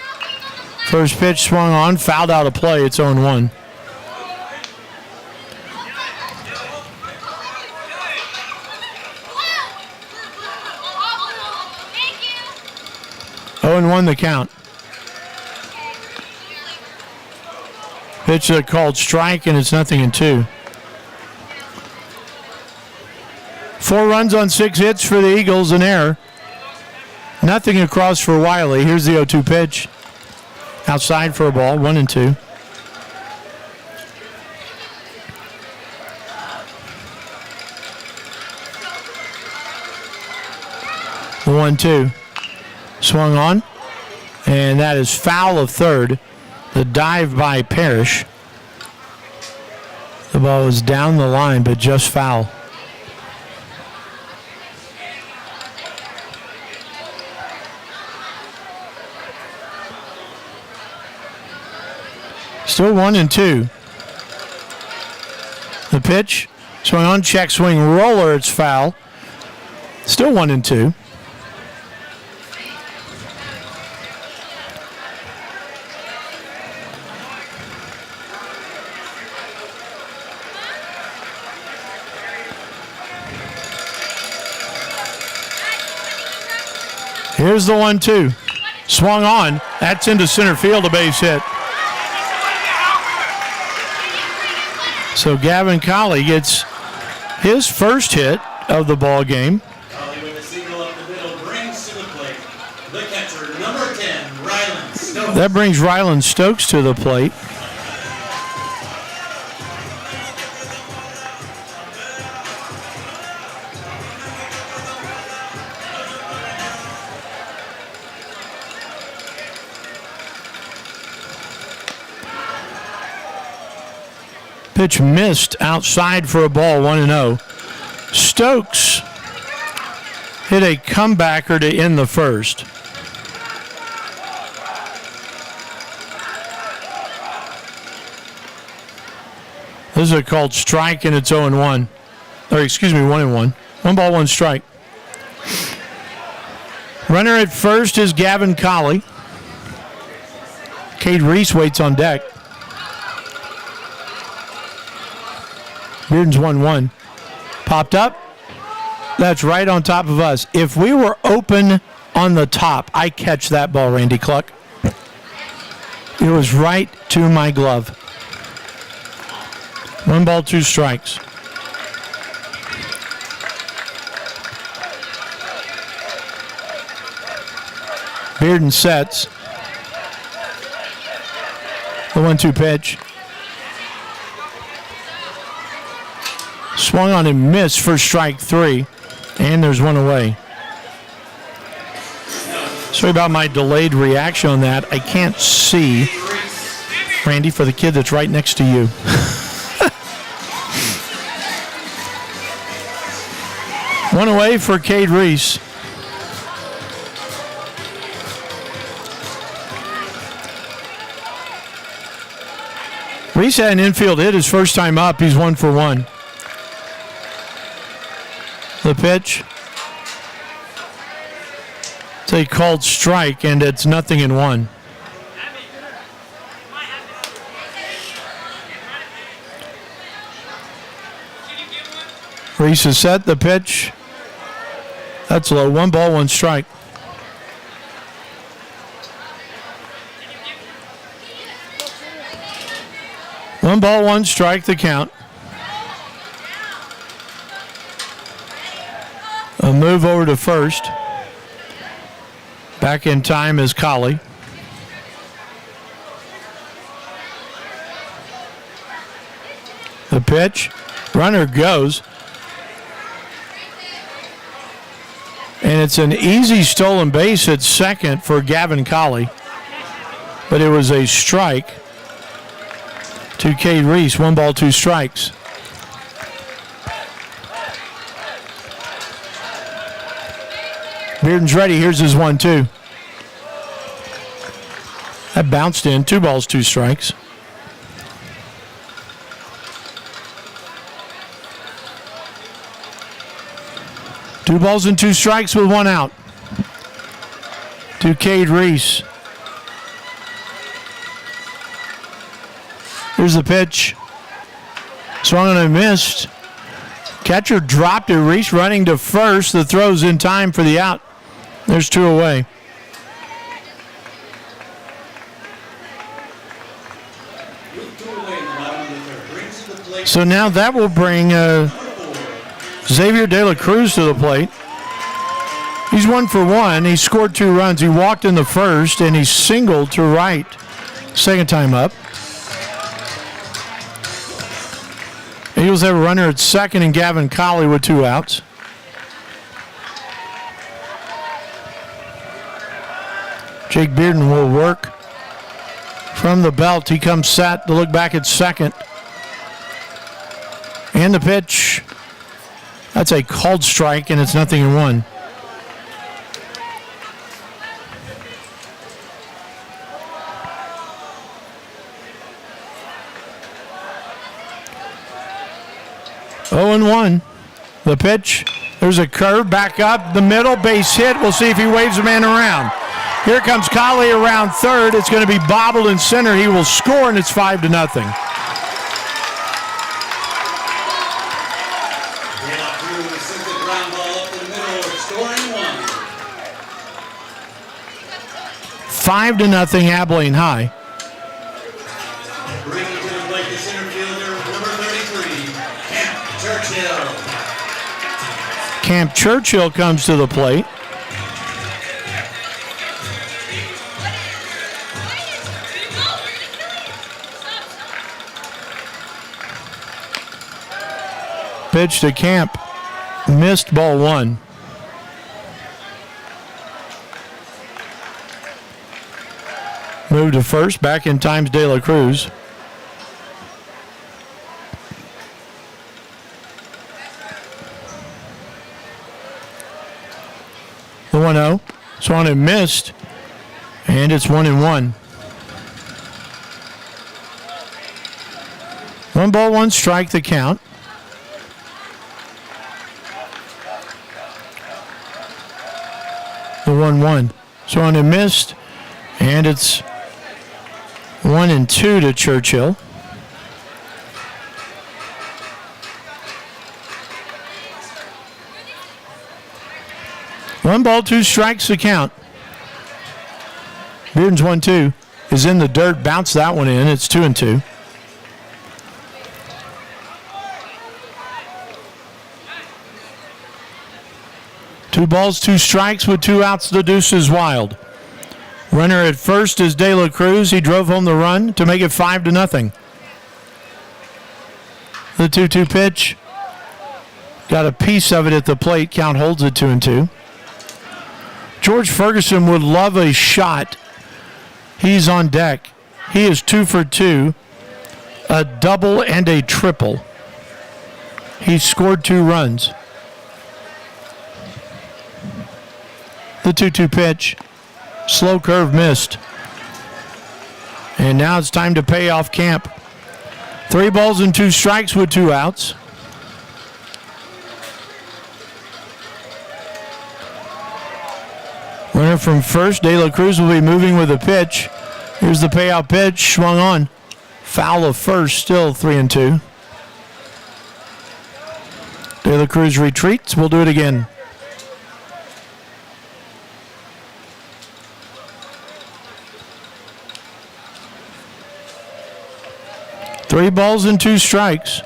A: First pitch swung on, fouled out of play. It's 0-1. One the count. Pitch called strike, and it's 0-2. 4 runs on 6 hits for the Eagles, an error. Nothing across for Wylie. Here's the 0-2 pitch. Outside for a ball, 1-2. The 1-2. Swung on. And that is foul of third. The dive by Parrish. The ball was down the line, but just foul. Still 1-2. The pitch, swing on, check swing, roller, it's foul. Still 1-2. Here's the 1-2. Swung on. That's into center field, a base hit. So Gavin Colley gets his first hit of the ball game.
B: Colley with a single up the middle brings to the plate the catcher, number 10, Rylan Stokes.
A: That brings Rylan Stokes to the plate. Pitch missed outside for a ball, 1-0. Stokes hit a comebacker to end the first. This is a called strike, and it's 0-1. Or excuse me, 1-1. 1 ball, 1 strike. Runner at first is Gavin Colley. Cade Reese waits on deck. Bearden's 1-1. Popped up. That's right on top of us. If we were open on the top, I catch that ball, Randy Cluck. It was right to my glove. 1 ball, 2 strikes. Bearden sets. The 1-2 pitch. Swung on and missed for strike 3. And there's 1 away. Sorry about my delayed reaction on that. I can't see, Randy, for the kid that's right next to you. One away for Cade Reese. Reese had an infield hit his first time up. He's 1 for 1. The pitch. It's a called strike, and it's 0-1. Reese is set. The pitch. That's low. 1 ball, 1 strike. One ball, 1 strike, the count. A move over to first. Back in time is Colley. The pitch. Runner goes. And it's an easy stolen base at second for Gavin Colley. But it was a strike to Cade Reese. 1 ball, 2 strikes. Bearden's ready. Here's his 1-2. That bounced in. 2 balls, 2 strikes. Two balls and 2 strikes with 1 out. To Cade Reese. Here's the pitch. Swung on and missed. Catcher dropped it. Reese running to first. The throw's in time for the out. There's 2 away. So now that will bring Xavier De La Cruz to the plate. He's 1 for 1. He scored 2 runs. He walked in the first, and he singled to right. Second time up. Eagles have a runner at second and Gavin Colley with 2 outs. Jake Bearden will work from the belt. He comes set to look back at second. And the pitch. That's a called strike, and it's 0-1. Oh and 1. The pitch. There's a curve back up the middle, base hit. We'll see if he waves the man around. Here comes Colley around third. It's going to be bobbled in center. He will score, and it's 5-0.
B: Ground ball up the middle, scoring 1.
A: 5-0 Abilene High.
B: Bringing to the plate the center fielder, number 33, Camp Churchill.
A: Camp Churchill comes to the plate. Pitch to Camp. Missed, ball 1. Move to first, back in times De La Cruz. The 1-0. Swung and missed, and it's 1-1. 1 ball, 1 strike, the count. The 1-1. Swung and missed, and it's 1-2 to Churchill. One ball, 2 strikes to count. Bearden's 1-2 is in the dirt. Bounce that one in. It's 2-2. Two balls, 2 strikes with 2 outs. The deuce is wild. Runner at first is De La Cruz. He drove home the run to make it 5-0. The 2-2 pitch. Got a piece of it at the plate. Count holds it 2-2. George Ferguson would love a shot. He's on deck. He is 2 for 2. A double and a triple. He scored 2 runs. The 2-2 pitch. Slow curve missed. And now it's time to pay off Camp. 3 balls and 2 strikes with 2 outs. Runner from first. De La Cruz will be moving with a pitch. Here's the payout pitch. Swung on. Foul of first. Still 3-2. De La Cruz retreats. We'll do it again. Three balls and 2 strikes.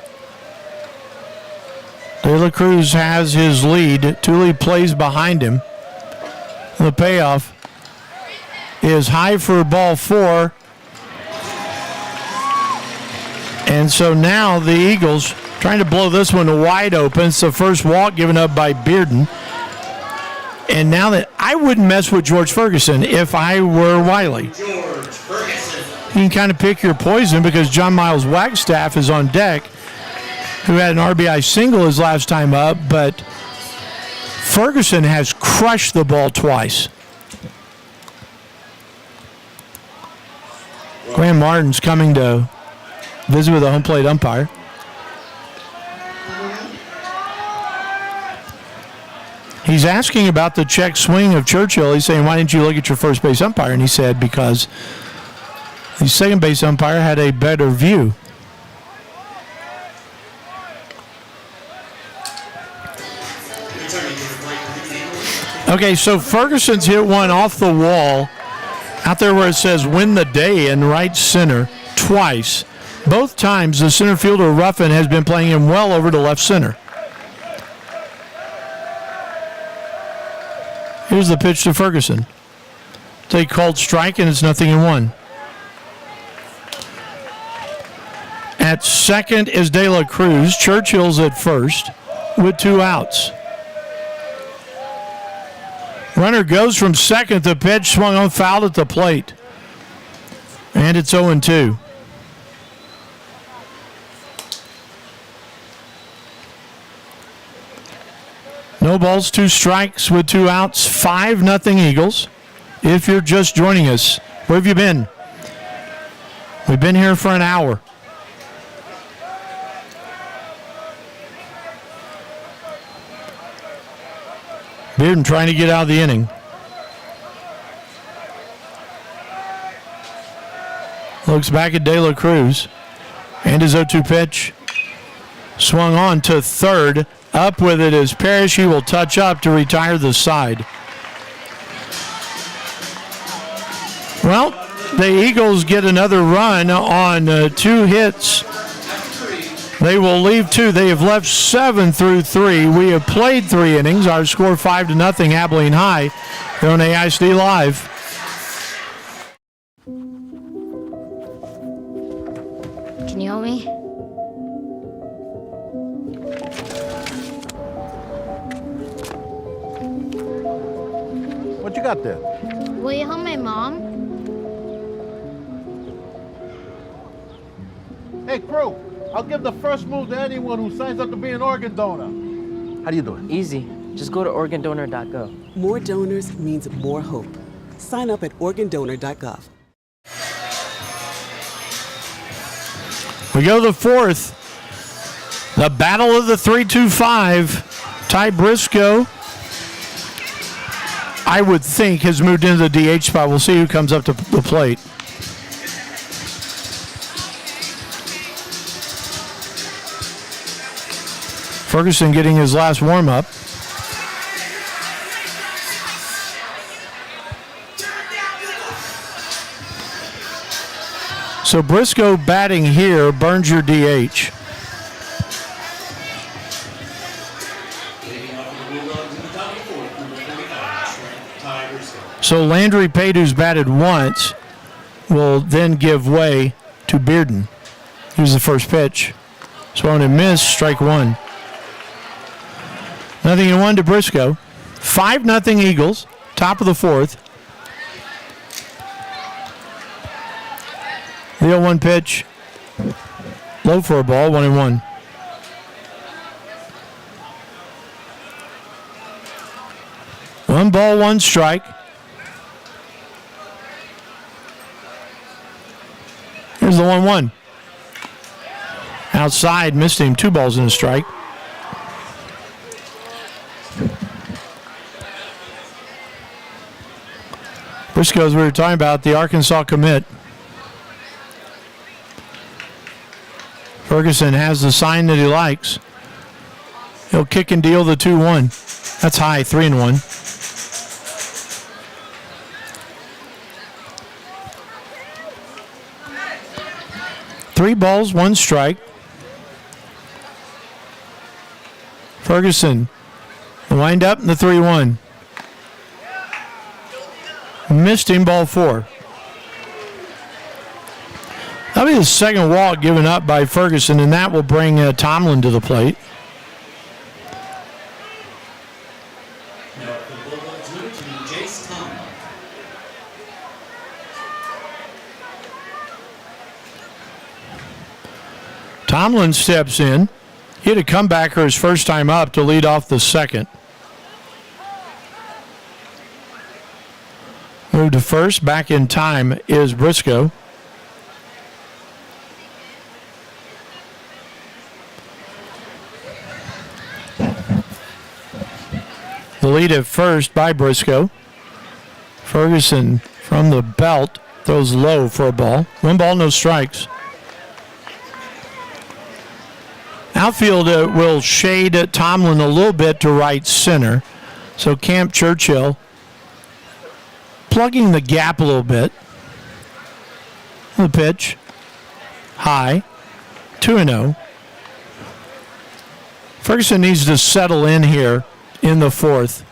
A: De La Cruz has his lead. Tooley plays behind him. The payoff is high for ball 4. And so now the Eagles trying to blow this one wide open. It's the first walk given up by Bearden. And now that I wouldn't mess with George Ferguson if I were Wylie.
B: George Ferguson.
A: You can kind of pick your poison because John Miles Wagstaff is on deck, who had an RBI single his last time up, but Ferguson has crushed the ball twice. Graham Martin's coming to visit with the home plate umpire. He's asking about the check swing of Churchill. He's saying, why didn't you look at your first base umpire? And he said, because the second base umpire had a better view. Okay, so Ferguson's hit one off the wall out there where it says win the day in right center twice. Both times the center fielder Ruffin has been playing him well over to left center. Here's the pitch to Ferguson. Take called strike, and it's 0-1. At second is De La Cruz. Churchill's at first with 2 outs. Runner goes from second. The pitch swung on, fouled at the plate. And it's 0-2. No balls, 2 strikes with 2 outs. 5-0 Eagles. If you're just joining us, where have you been? We've been here for an hour. Bearden trying to get out of the inning. Looks back at De La Cruz. And his 0-2 pitch. Swung on to third. Up with it is Parrish. He will touch up to retire the side. Well, the Eagles get another run on 2 hits. They will leave 2. They have left 7 through 3. We have played 3 innings. Our score 5-0 Abilene High. They're on AISD Live.
I: Can you help me?
J: What you got there?
I: Will you help my mom?
J: Hey, crew, I'll give the first move to anyone who signs up to be an organ donor. How do you do it?
K: Easy. Just go to organdonor.gov.
L: More donors means more hope. Sign up at organdonor.gov.
A: We go to the 4th. The battle of the 3-2-5. Ty Briscoe, I would think, has moved into the DH spot. We'll see who comes up to the plate. Ferguson getting his last warm-up. So Briscoe batting here burns your DH. So Landry Pate, who's batted once, will then give way to Bearden. Here's the first pitch. Swung and missed, strike 1. 0-1 to Briscoe. 5-0 Eagles, top of the 4th. The 0-1 pitch, low for a ball, 1-1. One ball, 1 strike. Here's the 1-1. Outside, missed him, 2 balls and a strike. Briscoe, as we were talking about, the Arkansas commit. Ferguson has the sign that he likes. He'll kick and deal the 2-1. That's high, 3-1. Three balls, 1 strike. Ferguson, the wind up and the 3-1. Missed him, ball 4. That'll be the second walk given up by Ferguson, and that will bring Tomlin to the plate.
B: Now for the Bulldogs, number 2, Jace Tomlin.
A: Tomlin steps in. He had a comebacker his first time up to lead off the second. Move to first. Back in time is Briscoe. The lead at first by Briscoe. Ferguson from the belt throws low for a ball. 1 ball, no strikes. Outfield will shade Tomlin a little bit to right center. So Camp Churchill plugging the gap a little bit. The pitch. High. 2-0. Ferguson needs to settle in here in the 4th.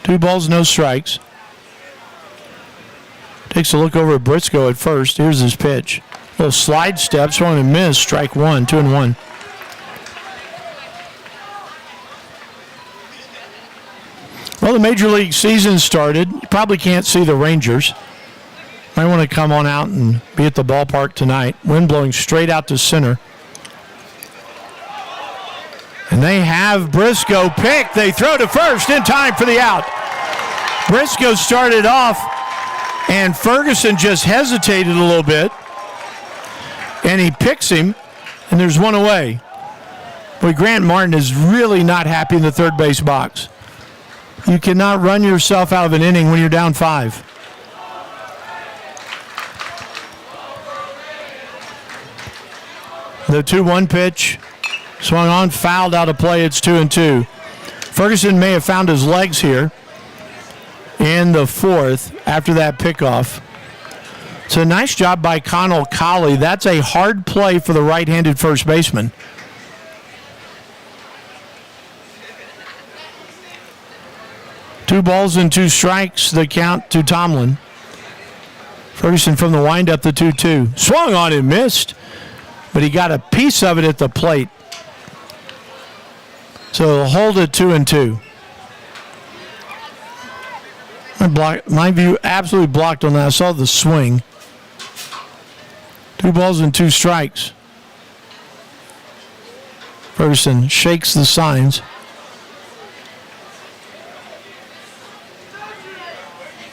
A: 2 balls, no strikes. Takes a look over at Briscoe at first. Here's his pitch. Little slide step, swung and missed. Strike 1, 2-1. Well, the Major League season started. You probably can't see the Rangers. Might want to come on out and be at the ballpark tonight. Wind blowing straight out to center. And they have Briscoe picked. They throw to first in time for the out. Briscoe started off, and Ferguson just hesitated a little bit. And he picks him, and there's one away. Boy, Grant Martin is really not happy in the third base box. You cannot run yourself out of an inning when you're down 5. The 2-1 pitch. Swung on, fouled out of play. It's 2-2. Ferguson may have found his legs here in the 4th after that pickoff. So a nice job by Connell Colley. That's a hard play for the right-handed first baseman. Two balls and 2 strikes, the count to Tomlin. Ferguson from the windup, the 2-2. Swung on and missed, but he got a piece of it at the plate. So hold it 2-2. My view absolutely blocked on that. I saw the swing. 2 balls and 2 strikes. Ferguson shakes the signs.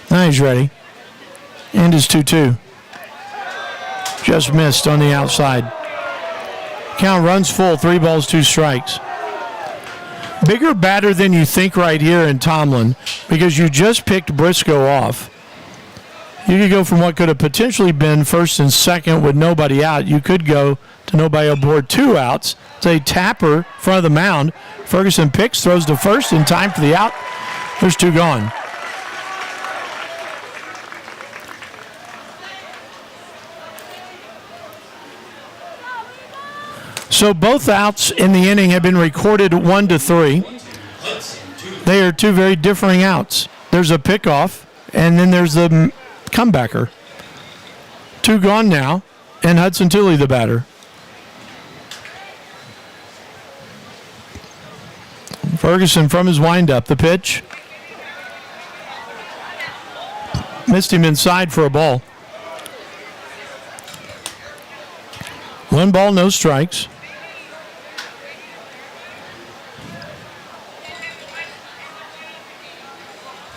A: Now he's ready. And his 2-2. Just missed on the outside. Count runs full, 3 balls, 2 strikes. Bigger batter than you think right here in Tomlin, because you just picked Briscoe off. You could go from what could have potentially been first and second with nobody out. You could go to nobody aboard, 2 outs. It's a tapper in front of the mound. Ferguson picks, throws to first in time for the out. There's 2 gone. So both outs in the inning have been recorded 1-3. They are 2 very differing outs. There's a pickoff, and then there's the comebacker. 2 gone now, and Hudson Tooley the batter. Ferguson from his windup, the pitch. Missed him inside for a ball. 1 ball, no strikes.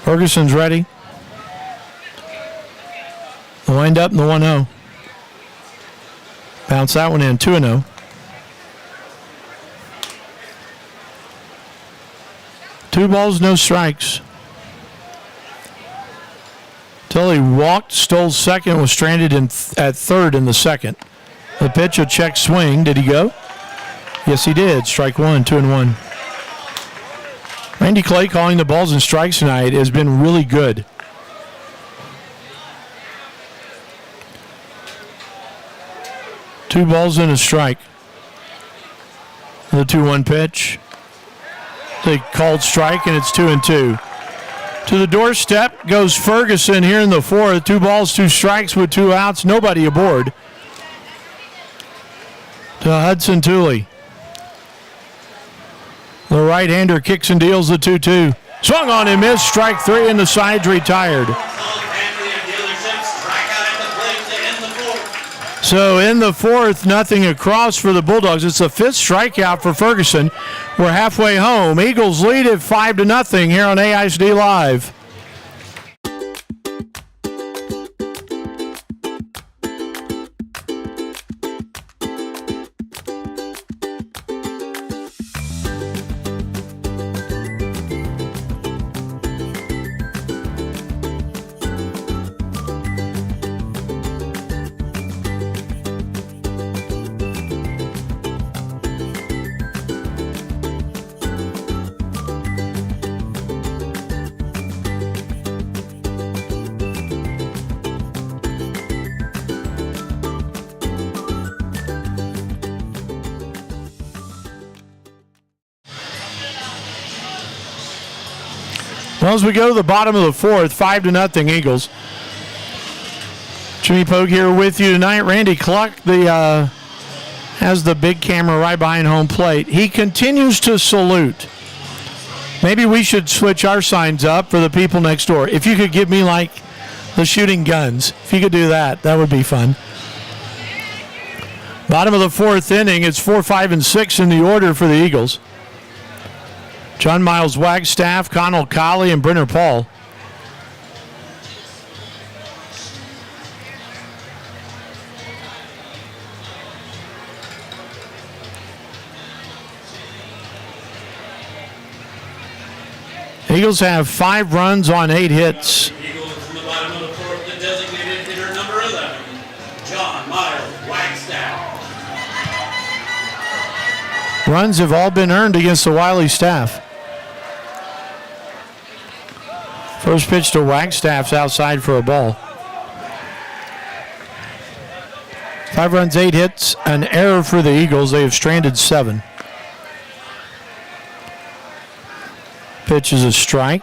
A: Ferguson's ready. The wind up and the 1-0. Bounce that one in, 2-0. Two balls, no strikes. Tully walked, stole second, was stranded at third in the second. The pitch, a check swing. Did he go? Yes, he did. Strike 1, 2-1. Randy Clay calling the balls and strikes tonight has been really good. Two balls and a strike. The 2-1 pitch. They called strike, and it's 2-2. To the doorstep goes Ferguson here in the 4th. 2 balls, 2 strikes with 2 outs. Nobody aboard. To Hudson Tooley. The right-hander kicks and deals the 2-2. Swung on and missed. Strike 3, and the side's retired. So in the 4th, nothing across for the Bulldogs. It's the 5th strikeout for Ferguson. We're halfway home. Eagles lead at 5-0 here on AISD Live. Well, as we go to the bottom of the 4th, 5-0 Eagles. Jimmy Pogue here with you tonight. Randy Cluck has the big camera right behind home plate. He continues to salute. Maybe we should switch our signs up for the people next door. If you could give me like the shooting guns, if you could do that, that would be fun. Bottom of the fourth inning, it's 4, 5, and 6 in the order for the Eagles. John Miles Wagstaff, Connell Colley, and Brenner Paul. Eagles have 5 runs on 8 hits.
B: Eagles from the bottom of the fourth, the designated hitter number 11, John Miles Wagstaff.
A: Runs have all been earned against the Wylie staff. First pitch to Wagstaff's outside for a ball. 5 runs, 8 hits, an error for the Eagles. They have stranded 7. Pitch is a strike.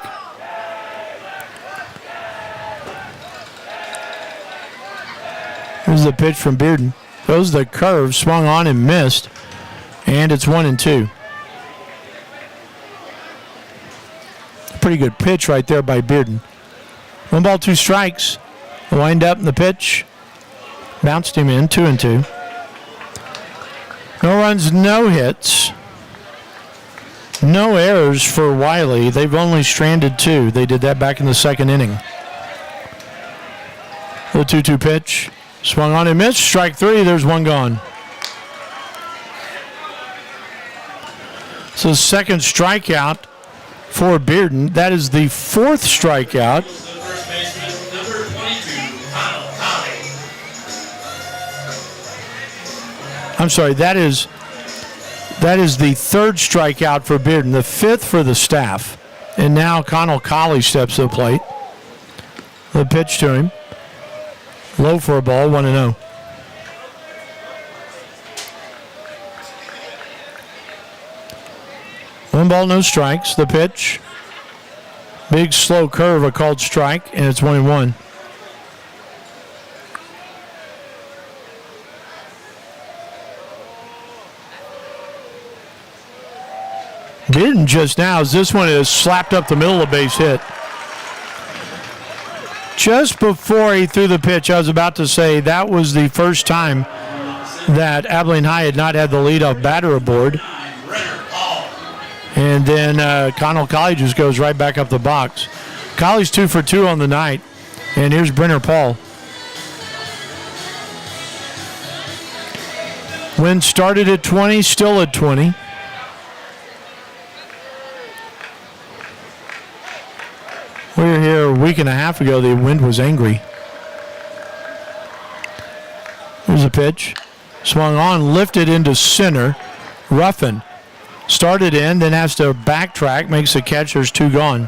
A: Here's the pitch from Bearden. Goes the curve, swung on and missed. And it's 1-2. Pretty good pitch right there by Bearden. 1 ball, 2 strikes. The wind up in the pitch. Bounced him in, 2-2. No runs, no hits. No errors for Wylie. They've only stranded 2. They did that back in the second inning. The 2-2 pitch. Swung on and missed. Strike 3. There's 1 gone. So second strikeout for Bearden. That is the 4th strikeout.
B: First baseman, number 22, Connell Colley.
A: I'm sorry, that is the 3rd strikeout for Bearden, the 5th for the staff. And now Connell Colley steps to the plate. The pitch to him. Low for a ball, 1-0. One ball, no strikes. The pitch. Big slow curve, a called strike, and it's 1-1. Bearden just now, as this one is slapped up the middle of the base hit. Just before he threw the pitch, I was about to say that was the first time that Abilene High had not had the leadoff batter aboard. And then Connell Colley just goes right back up the box. Colley's 2 for 2 on the night. And here's Brenner Paul. Wind started at 20, still at 20. We were here a week and a half ago. The wind was angry. Here's a pitch. Swung on, lifted into center. Ruffin started in, then has to backtrack, makes the catch. There's 2 gone.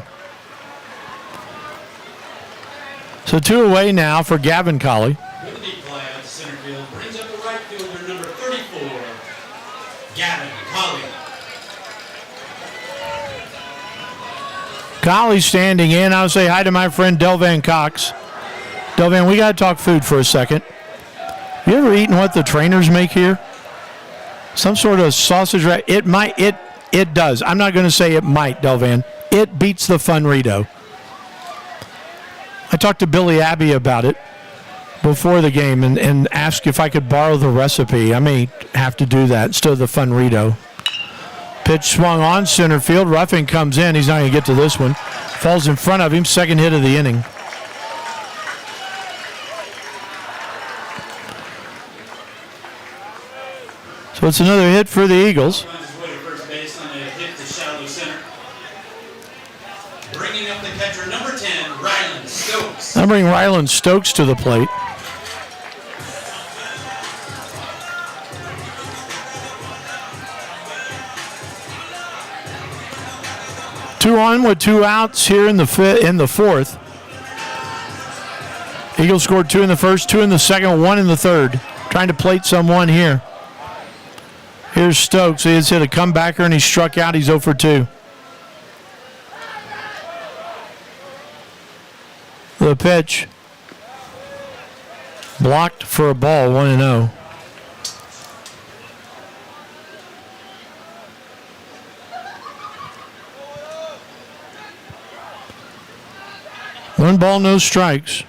A: So 2 away now for Gavin Colley.
B: With a deep fly out to center field, brings up the right fielder, number 34, Gavin Colley.
A: Colley standing in. I'll say hi to my friend Delvan Cox. Delvan, we got to talk food for a second. You ever eaten what the trainers make here? Some sort of sausage wrap. It does. I'm not going to say it might, Delvan. It beats the Funrito. I talked to Billy Abbey about it before the game and asked if I could borrow the recipe. I may have to do that instead of the Funrito. Pitch swung on center field. Ruffin comes in. He's not going to get to this one. Falls in front of him. Second hit of the inning. So it's another hit for the Eagles.
B: Bringing up the catcher, number 10, Ryland Stokes.
A: I bring Ryland Stokes to the plate. Two on with 2 outs here in the 4th. Eagles scored 2 in the first, 2 in the second, 1 in the third. Trying to plate someone here. Here's Stokes. He has hit a comebacker and he struck out. He's 0 for 2. The pitch. Blocked for a ball, 1-0. One ball, no strikes.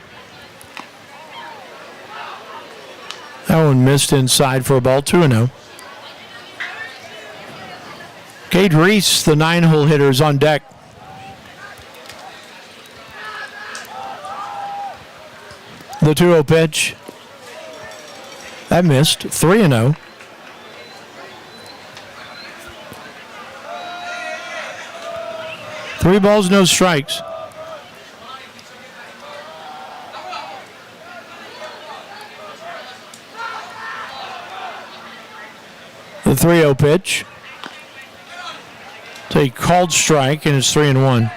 A: That one missed inside for a ball, 2-0. Cade Reese, the 9-hole hitter, is on deck. The 2-0 pitch. That missed, 3-0. Three balls, no strikes. The 3-0 pitch. It's a called strike, and it's 3-1.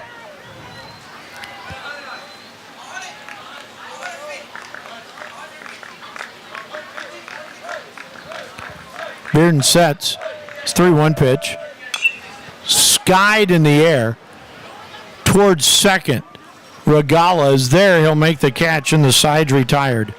A: Bearden sets. It's 3-1 pitch. Skied in the air towards second. Regala is there. He'll make the catch, and the side's retired.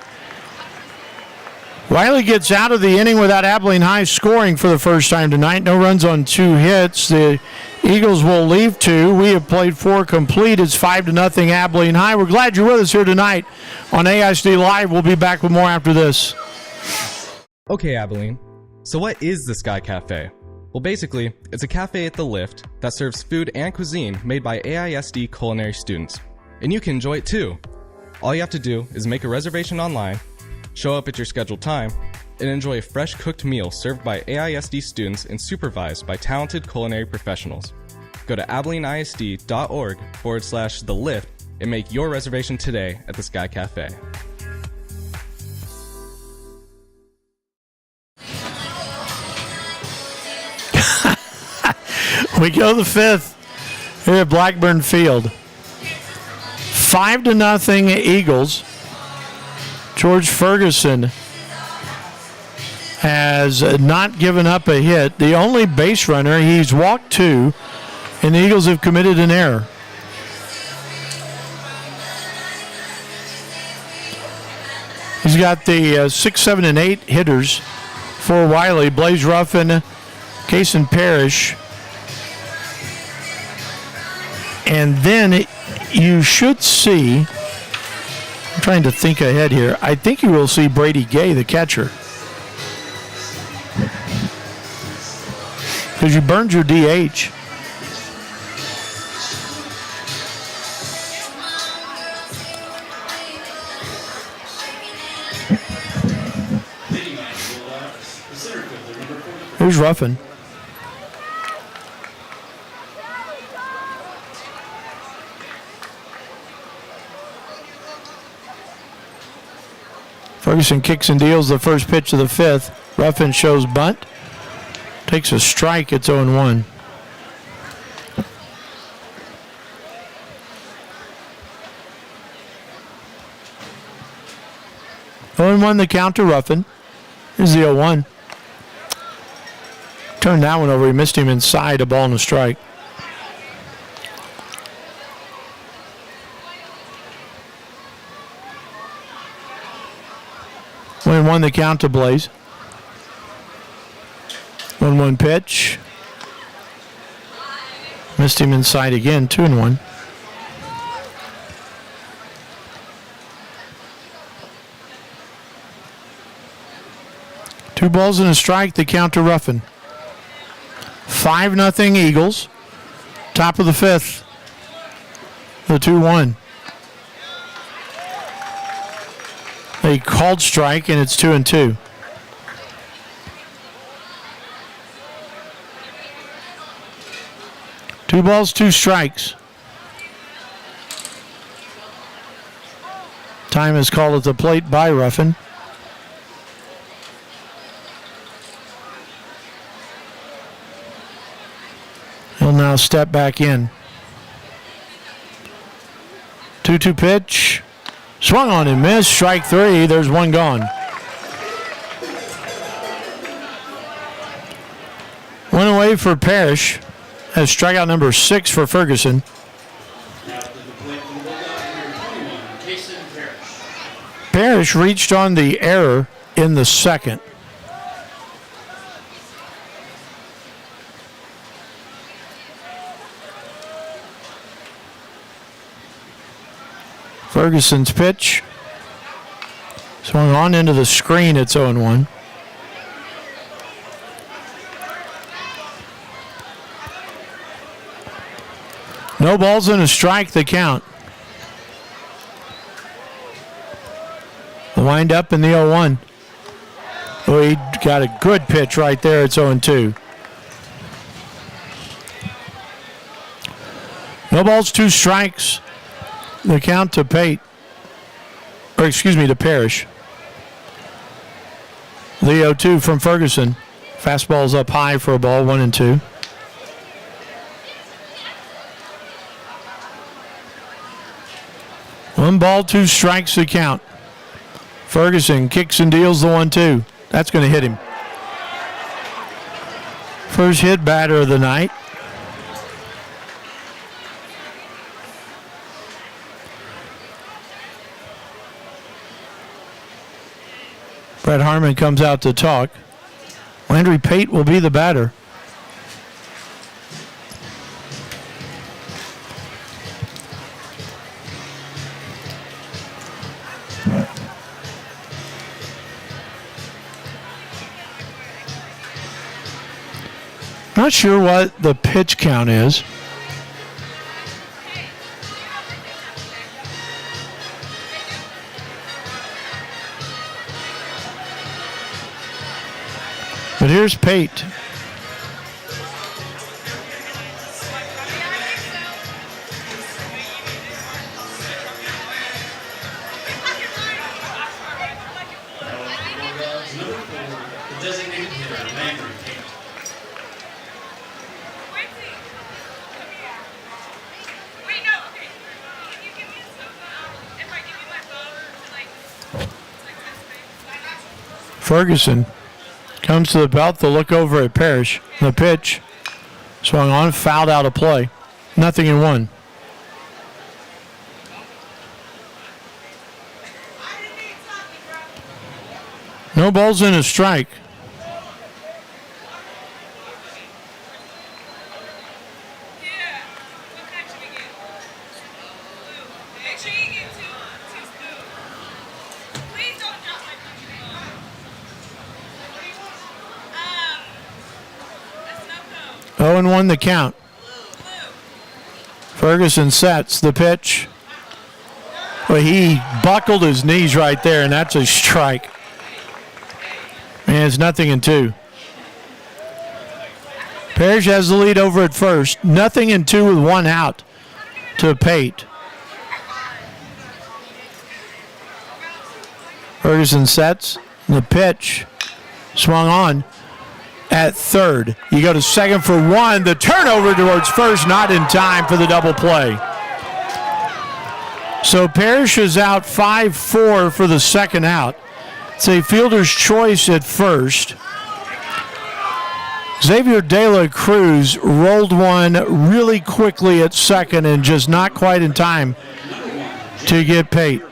A: Wylie gets out of the inning without Abilene High scoring for the first time tonight. No runs on 2 hits. The Eagles will leave 2. We have played 4 complete. It's 5-0 Abilene High. We're glad you're with us here tonight on AISD Live. We'll be back with more after this.
M: Okay, Abilene. So what is the Sky Cafe? Well, basically, it's a cafe at the Lift that serves food and cuisine made by AISD culinary students. And you can enjoy it too. All you have to do is make a reservation online, show up at your scheduled time, and enjoy a fresh cooked meal served by AISD students and supervised by talented culinary professionals. Go to AbileneISD.org/thelift and make your reservation today at the Sky Cafe.
A: We go the 5th here at Blackburn Field. 5-0 Eagles. George Ferguson has not given up a hit. The only base runner, he's walked 2, and the Eagles have committed an error. He's got the 6, 7, and 8 hitters for Wylie. Blaze Ruffin, Kason Parrish. And then you should see, I'm trying to think ahead here, I think you will see Brady Gay, the catcher. Because you burned your DH. Here's Ruffin. Ferguson kicks and deals the first pitch of the 5th. Ruffin shows bunt. Takes a strike. It's 0-1. Won the count to Ruffin. Here's the 0-1. Turned that one over. He missed him inside. A ball and a strike. Won the count to Blaze. 1-1 pitch. Missed him inside again. 2-1. Two balls and a strike. The count to Ruffin. 5-0 Eagles. Top of the 5th. The 2-1. A called strike, and it's 2-2. Two balls, 2 strikes. Time is called at the plate by Ruffin. He'll now step back in. 2-2 pitch. Swung on and missed. Strike 3. There's one gone. One away for Parrish. That's strikeout number 6 for Ferguson. Parrish reached on the error in the 2nd. Ferguson's pitch. Swung on into the screen. It's 0-1. No balls and a strike, the count. The wind up in the 0-1. Oh, he got a good pitch right there. It's 0-2. No balls, 2 strikes. The count to Pate. Or excuse me, to Parrish. The 0-2 from Ferguson. Fastball's up high for a ball, 1-2. One ball, 2 strikes the count. Ferguson kicks and deals the 1-2. That's going to hit him. First hit batter of the night. Brett Harmon comes out to talk. Landry Pate will be the batter. Not sure what the pitch count is. But here's Pate.
B: The designated hitter, Landry Pate.
A: Ferguson comes to the belt. They'll look over at Parrish. The pitch swung on, fouled out of play. 0-1. No balls and a strike. Oh, and 1 the count. Ferguson sets the pitch. Well, he buckled his knees right there, and that's a strike. And it's 0-2. Parrish has the lead over at first. 0-2 with 1 out to Pate. Ferguson sets the pitch. Swung on at third. You go to second for 1. The turnover towards first, not in time for the double play. So Parrish is out 5-4 for the second out. It's a fielder's choice at first. Xavier De La Cruz rolled one really quickly at second and just not quite in time to get Pate.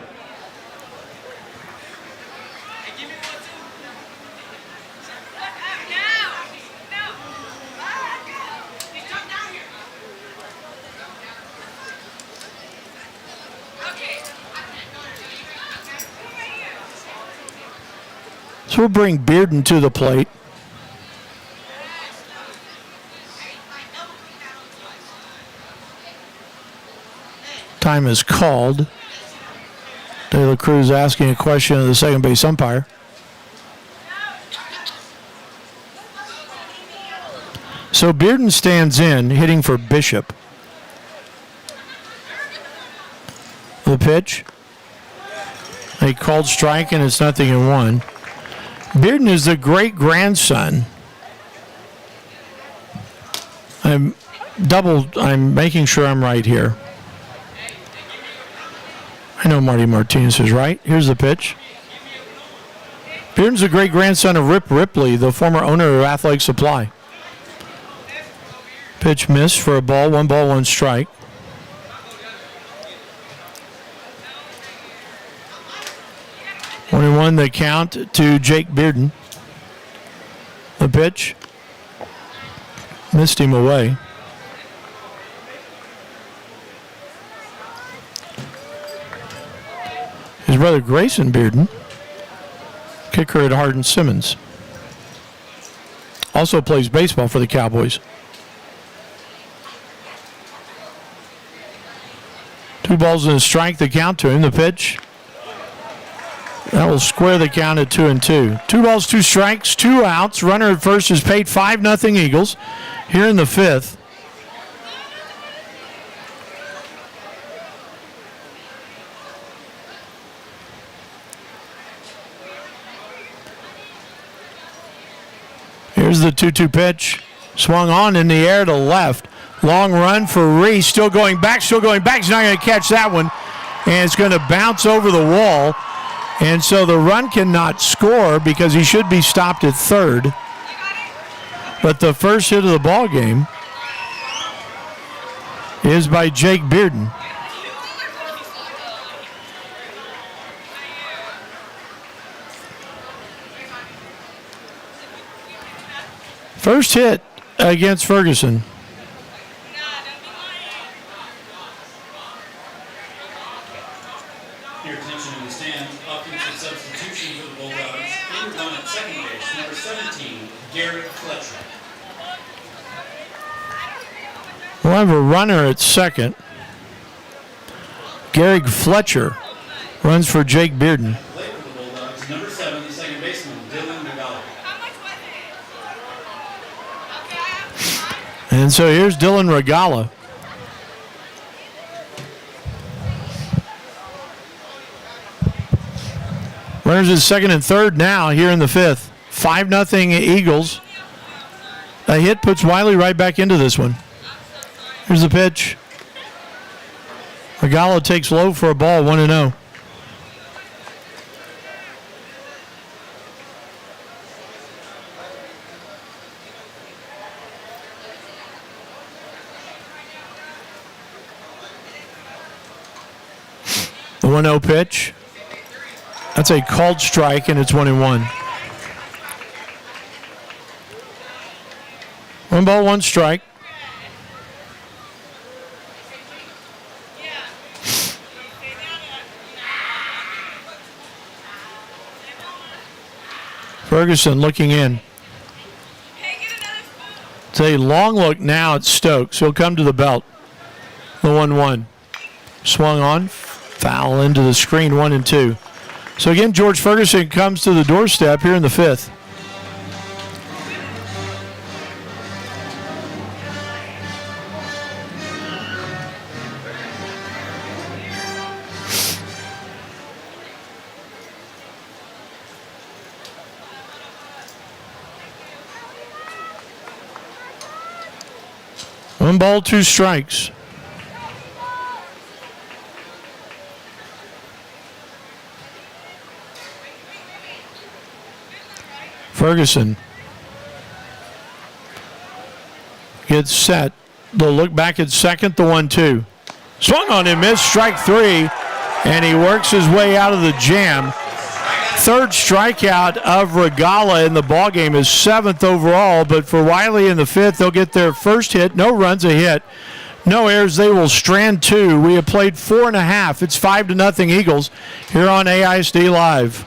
A: So we'll bring Bearden to the plate. Time is called. De La Cruz asking a question of the second base umpire. So Bearden stands in, hitting for Bishop. The pitch. A called strike, and it's 0-1. Bearden is the great-grandson. I'm making sure I'm right here. I know Marty Martinez is right. Here's the pitch. Bearden's the great-grandson of Rip Ripley, the former owner of Athletic Supply. Pitch missed for a ball, 1 strike. One the count to Jake Bearden. The pitch missed him away. his brother Grayson Bearden, kicker at Hardin Simmons. Also plays baseball for the Cowboys. 2 balls and a strike, the count to him. The pitch. That will square the count at 2-2. 2 balls, 2 strikes, 2 outs. Runner at first is paid 5-0 Eagles here in the 5th. Here's the 2-2 pitch. Swung on in the air to left. Long run for Reese. Still going back, He's not going to catch that one. And it's going to bounce over the wall. And so the run cannot score because he should be stopped at third. But the first hit of the ball game is by Jake Bearden. First hit against Ferguson.
B: Your attention in the stands. Offensive substitution for the Bulldogs. In run at second base, number 17, Gary Fletcher.
A: We'll have a runner at second. Gary Fletcher runs for Jake Bearden.
B: Play for the Bulldogs, number 7, the second baseman, Dylan McGowan.
A: And so here's Dylan Regala. Runners at second and third now here in the 5th. 5-0 Eagles. A hit puts Wylie right back into this one. Here's the pitch. Regala takes low for a ball, 1-0. The 1-0 pitch. That's a called strike, and it's 1-1. 1 ball, 1 strike. Ferguson looking in. It's a long look now at Stokes. He'll come to the belt. The 1-1. Swung on. Foul into the screen, 1-2. So again, George Ferguson comes to the doorstep here in the 5th. One ball, 2 strikes. Ferguson gets set. They'll look back at second, the 1-2. Swung on and missed, strike 3, and he works his way out of the jam. Third strikeout of Regala in the ballgame, is 7th overall, but for Wylie in the 5th, they'll get their first hit. No runs, a hit. No errors, they will strand 2. We have played 4.5. It's 5-0 Eagles here on AISD Live.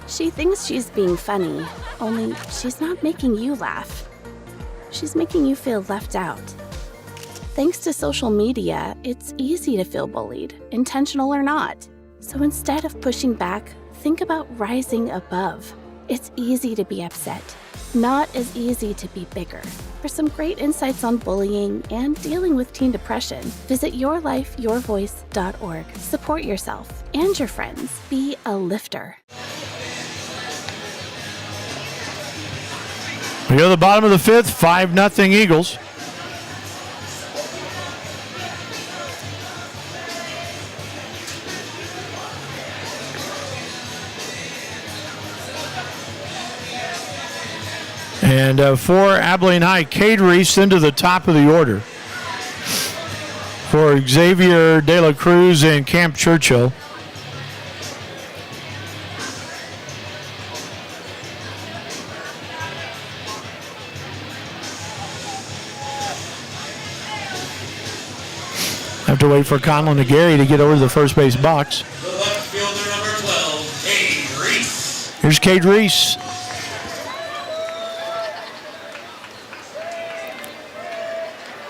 N: She thinks she's being funny, only she's not making you laugh. She's making you feel left out. Thanks to social media, it's easy to feel bullied, intentional or not. So instead of pushing back, think about rising above. It's easy to be upset, not as easy to be bigger. For some great insights on bullying and dealing with teen depression, visit yourlifeyourvoice.org. Support yourself and your friends. Be a lifter.
A: We go to the bottom of the 5th, 5-0 Eagles. And for Abilene High, Cade Reese into the top of the order. For Xavier De La Cruz and Camp Churchill. Have to wait for Conlon and Gary to get over to the first base box.
B: The left fielder, number 12, Cade Reese.
A: Here's Cade Reese.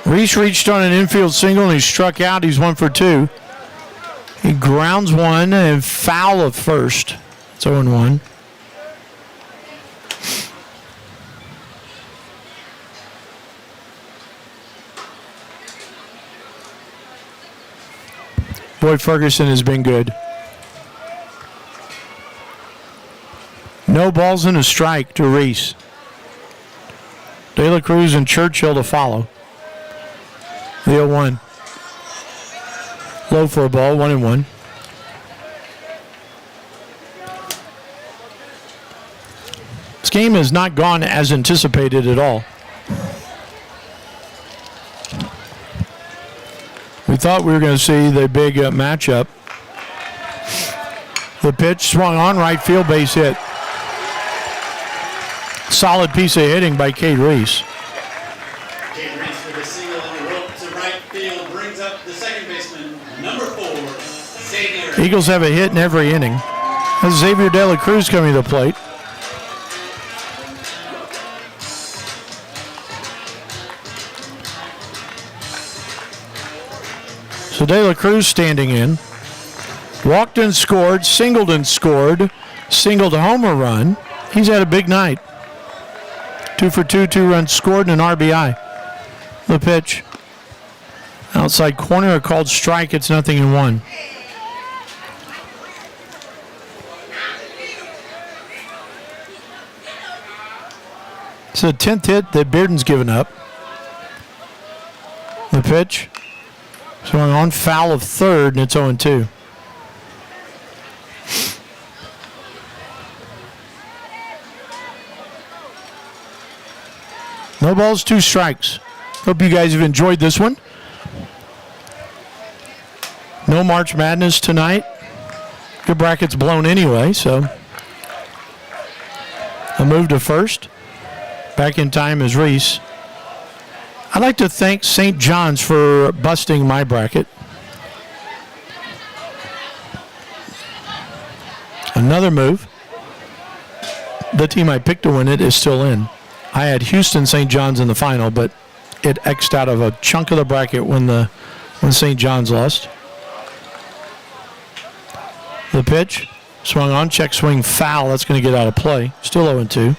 A: Reese reached on an infield single and he struck out. He's 1 for 2. He grounds one and foul of first. It's 0-1. Boyd Ferguson has been good. No balls and a strike to Reese. De La Cruz and Churchill to follow. The 0-1. Low for a ball, 1-1. This game has not gone as anticipated at all. We thought we were going to see the big matchup. The pitch swung on, right field, base hit. Solid piece of hitting by Cade Reese.
B: Cade Reese with a single on the rope to right field brings up the second baseman, number 4, Xavier.
A: Eagles have a hit in every inning. That's Xavier De La Cruz coming to the plate. So De La Cruz standing in. Walked and scored, singled and scored, singled a homer run. He's had a big night. 2 for 2, 2 runs scored and an RBI. The pitch. Outside corner, a called strike. It's 0-1. It's the 10th hit that Bearden's given up. The pitch. Swung on, foul of third, and it's 0-2. No balls, 2 strikes. Hope you guys have enjoyed this one. No March Madness tonight. Your bracket's blown anyway, so a move to first. Back in time is Reese. I'd like to thank St. John's for busting my bracket. Another move. The team I picked to win it is still in. I had Houston St. John's in the final, but it X'd out of a chunk of the bracket when St. John's lost. The pitch, swung on, check swing, foul. That's going to get out of play. Still 0-2.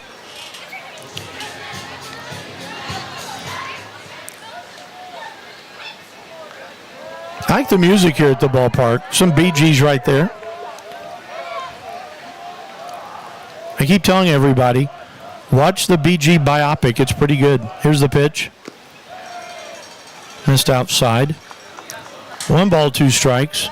A: I like the music here at the ballpark. Some Bee Gees right there. I keep telling everybody, watch the BG biopic. It's pretty good. Here's the pitch. Missed outside. 1 ball, 2 strikes.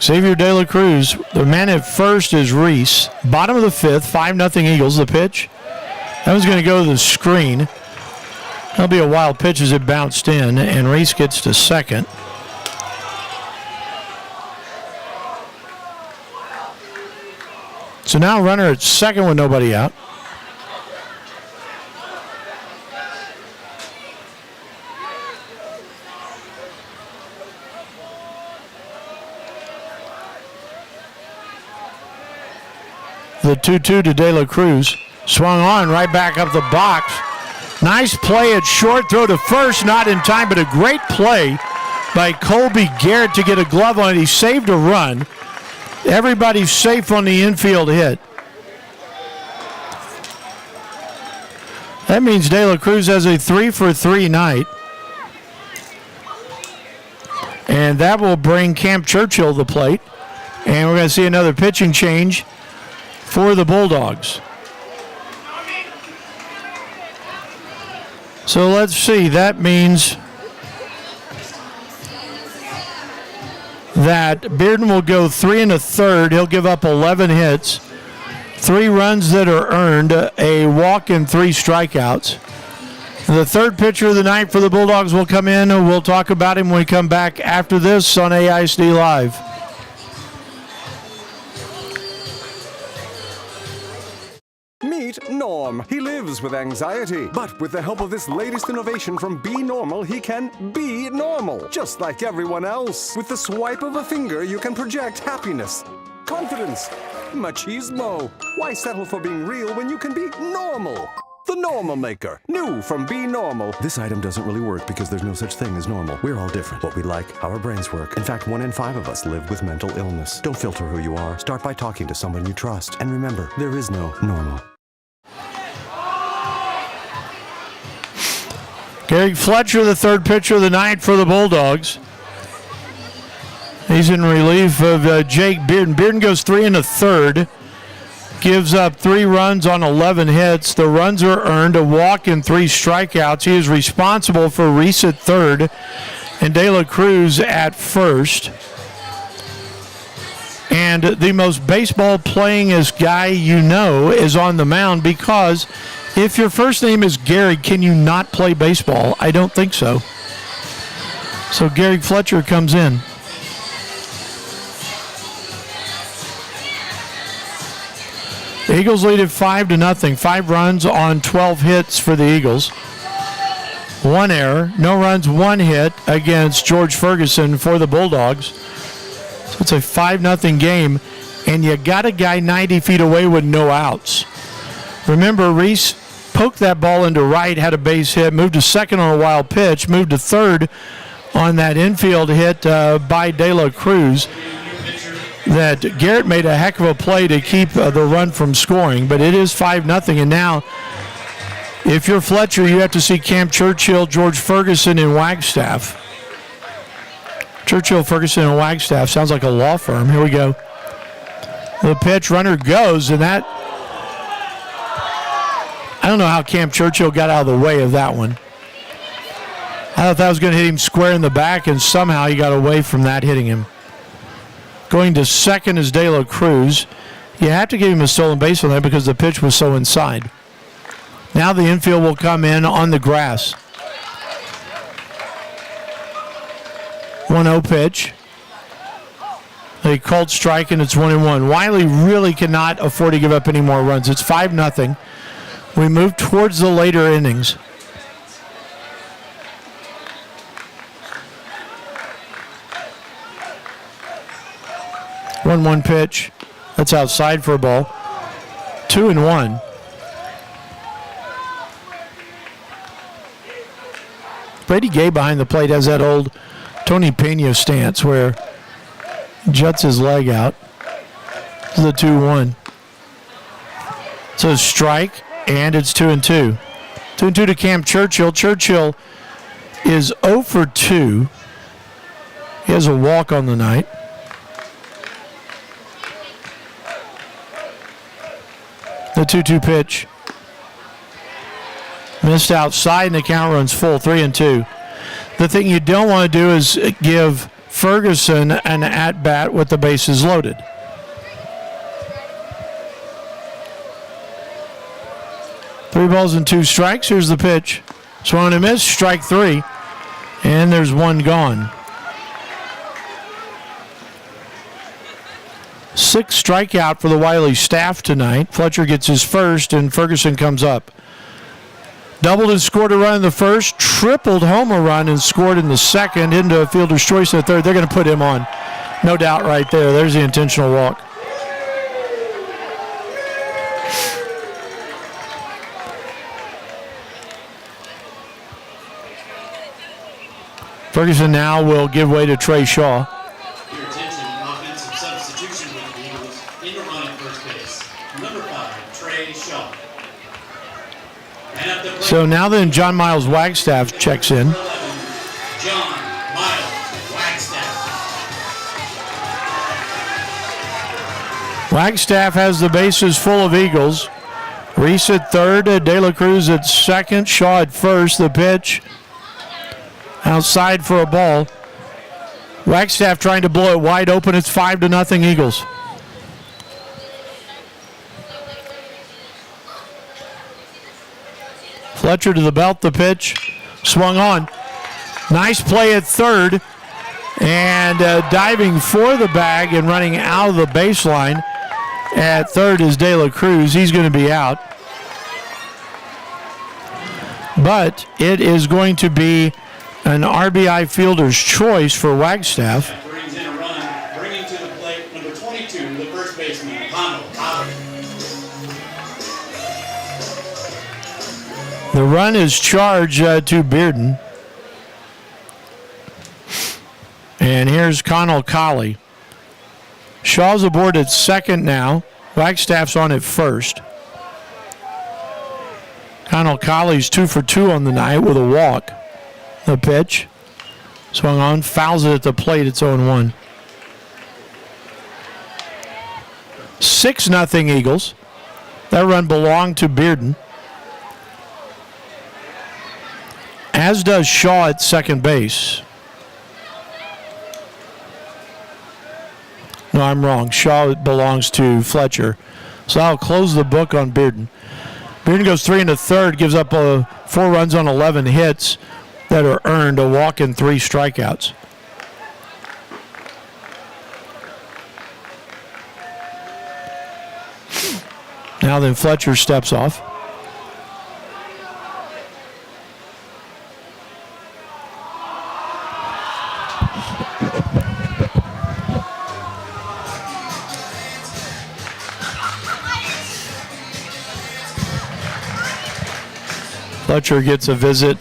A: Xavier De La Cruz. The man at first is Reese. Bottom of the 5th, 5-0 Eagles. The pitch. That was going to go to the screen. That'll be a wild pitch as it bounced in, and Reese gets to second. So now runner at second with nobody out. The 2-2 to De La Cruz. Swung on right back up the box. Nice play at short, throw to first, not in time, but a great play by Colby Garrett to get a glove on it. He saved a run. Everybody's safe on the infield hit. That means De La Cruz has a 3 for 3 night. And that will bring Camp Churchill to the plate. And we're going to see another pitching change for the Bulldogs. So let's see. That means that Bearden will go 3 1/3. He'll give up 11 hits, 3 runs that are earned, a walk, and 3 strikeouts. The third pitcher of the night for the Bulldogs will come in, and we'll talk about him when we come back after this on AISD Live.
O: Meet Norm. He lives with anxiety, but with the help of this latest innovation from Be Normal, he can be normal, just like everyone else. With the swipe of a finger, you can project happiness, confidence, machismo. Why settle for being real when you can be normal? The Normal Maker, new from Be Normal. This item doesn't really work because there's no such thing as normal. We're all different. What we like, how our brains work. In fact, 1 in 5 of us live with mental illness. Don't filter who you are. Start by talking to someone you trust. And remember, there is no normal.
A: Gary Fletcher, the third pitcher of the night for the Bulldogs. He's in relief of Jake Bearden. Bearden goes 3 1/3. Gives up 3 runs on 11 hits. The runs are earned, a walk and 3 strikeouts. He is responsible for Reese at third and De La Cruz at first. And the most baseball playingest guy you know is on the mound, because if your first name is Gary, can you not play baseball? I don't think so. So Gary Fletcher comes in. The Eagles lead at 5-0. 5 runs on 12 hits for the Eagles. 1 error, no runs, 1 hit against George Ferguson for the Bulldogs. So it's a 5-0 game, and you got a guy 90 feet away with no outs. Remember, Reese poked that ball into right, had a base hit, moved to second on a wild pitch, moved to third on that infield hit by De La Cruz. That Garrett made a heck of a play to keep the run from scoring, but it is 5-0. And now, if you're Fletcher, you have to see Camp Churchill, George Ferguson, and Wagstaff. Churchill, Ferguson, and Wagstaff sounds like a law firm. Here we go. The pitch, runner goes, and that, I don't know how Camp Churchill got out of the way of that one. I thought that was going to hit him square in the back, and somehow he got away from that hitting him. Going to second is De La Cruz. You have to give him a stolen base on that because the pitch was so inside. Now the infield will come in on the grass. 1-0 pitch. A called strike, and it's 1-1. Wylie really cannot afford to give up any more runs. It's 5-0. We move towards the later innings. One pitch. That's outside for a ball. 2-1. Brady Gay behind the plate has that old Tony Pena stance where he juts his leg out. This is the 2-1. It's a strike, and it's 2-2. 2-2 to Camp Churchill. Churchill is 0 for 2. He has a walk on the night. The 2-2 pitch. Missed outside, and the count runs full, 3-2. The thing you don't want to do is give Ferguson an at-bat with the bases loaded. Three balls and 2 strikes. Here's the pitch. Swung and missed, strike 3. And there's 1 gone. 6 strikeout for the Wylie staff tonight. Fletcher gets his first, and Ferguson comes up. Doubled and scored a run in the first, tripled home a run and scored in the second, into a fielder's choice in the third. They're going to put him on. No doubt right there. There's the intentional walk. Ferguson now will give way to Trey Shaw.
B: Your attention, offensive substitution with the Eagles. In the run at first base, number 5, Trey Shaw. And at the break,
A: So now then, John Miles Wagstaff checks in.
B: 11, John Miles Wagstaff.
A: Wagstaff has the bases full of Eagles. Reese at third, De La Cruz at second, Shaw at first. The pitch outside for a ball. Wagstaff trying to blow it wide open. It's 5-0 Eagles. Fletcher to the belt, the pitch. Swung on. Nice play at third. And diving for the bag and running out of the baseline at third is De La Cruz. He's going to be out. but it is going to be an RBI fielder's choice for Wagstaff.
B: That brings in a run, bringing to the plate number 22, the first baseman, Wylie.
A: The run is charged to Bearden. And here's Connell Colley. Shaw's aboard at second now. Wagstaff's on at first. Connell Colley's 2 for 2 on the night with a walk. The pitch. Swung on, fouls it at the plate. It's 0-1. 6-0 Eagles. That run belonged to Bearden. As does Shaw at second base. No, I'm wrong. Shaw belongs to Fletcher. So I'll close the book on Bearden. Bearden goes 3 1/3, gives up 4 runs on 11 hits that are earned, a walk and 3 strikeouts. Now then Fletcher steps off. Fletcher gets a visit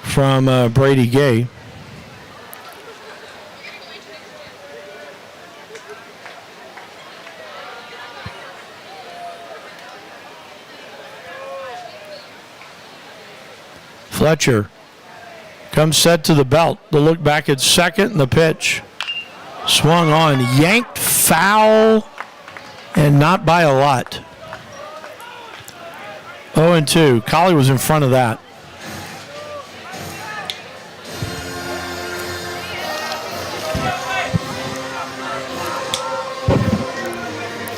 A: from Brady Gay. Fletcher comes set to the belt. The look back at second and the pitch. Swung on, yanked foul, and not by a lot. 0-2. Colley was in front of that.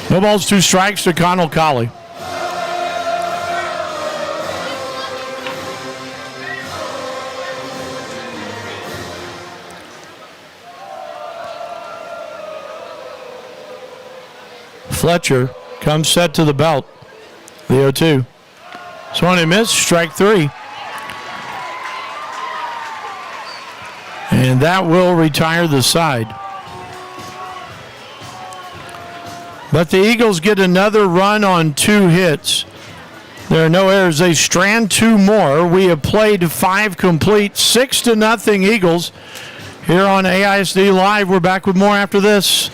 A: No balls, 2 strikes to Connell Colley. Fletcher comes set to the belt. The 0-2. Swung and missed, strike 3. And that will retire the side. But the Eagles get another run on 2 hits. There are no errors. They strand 2 more. We have played 5 complete, 6-0 Eagles. Here on AISD Live, we're back with more after this.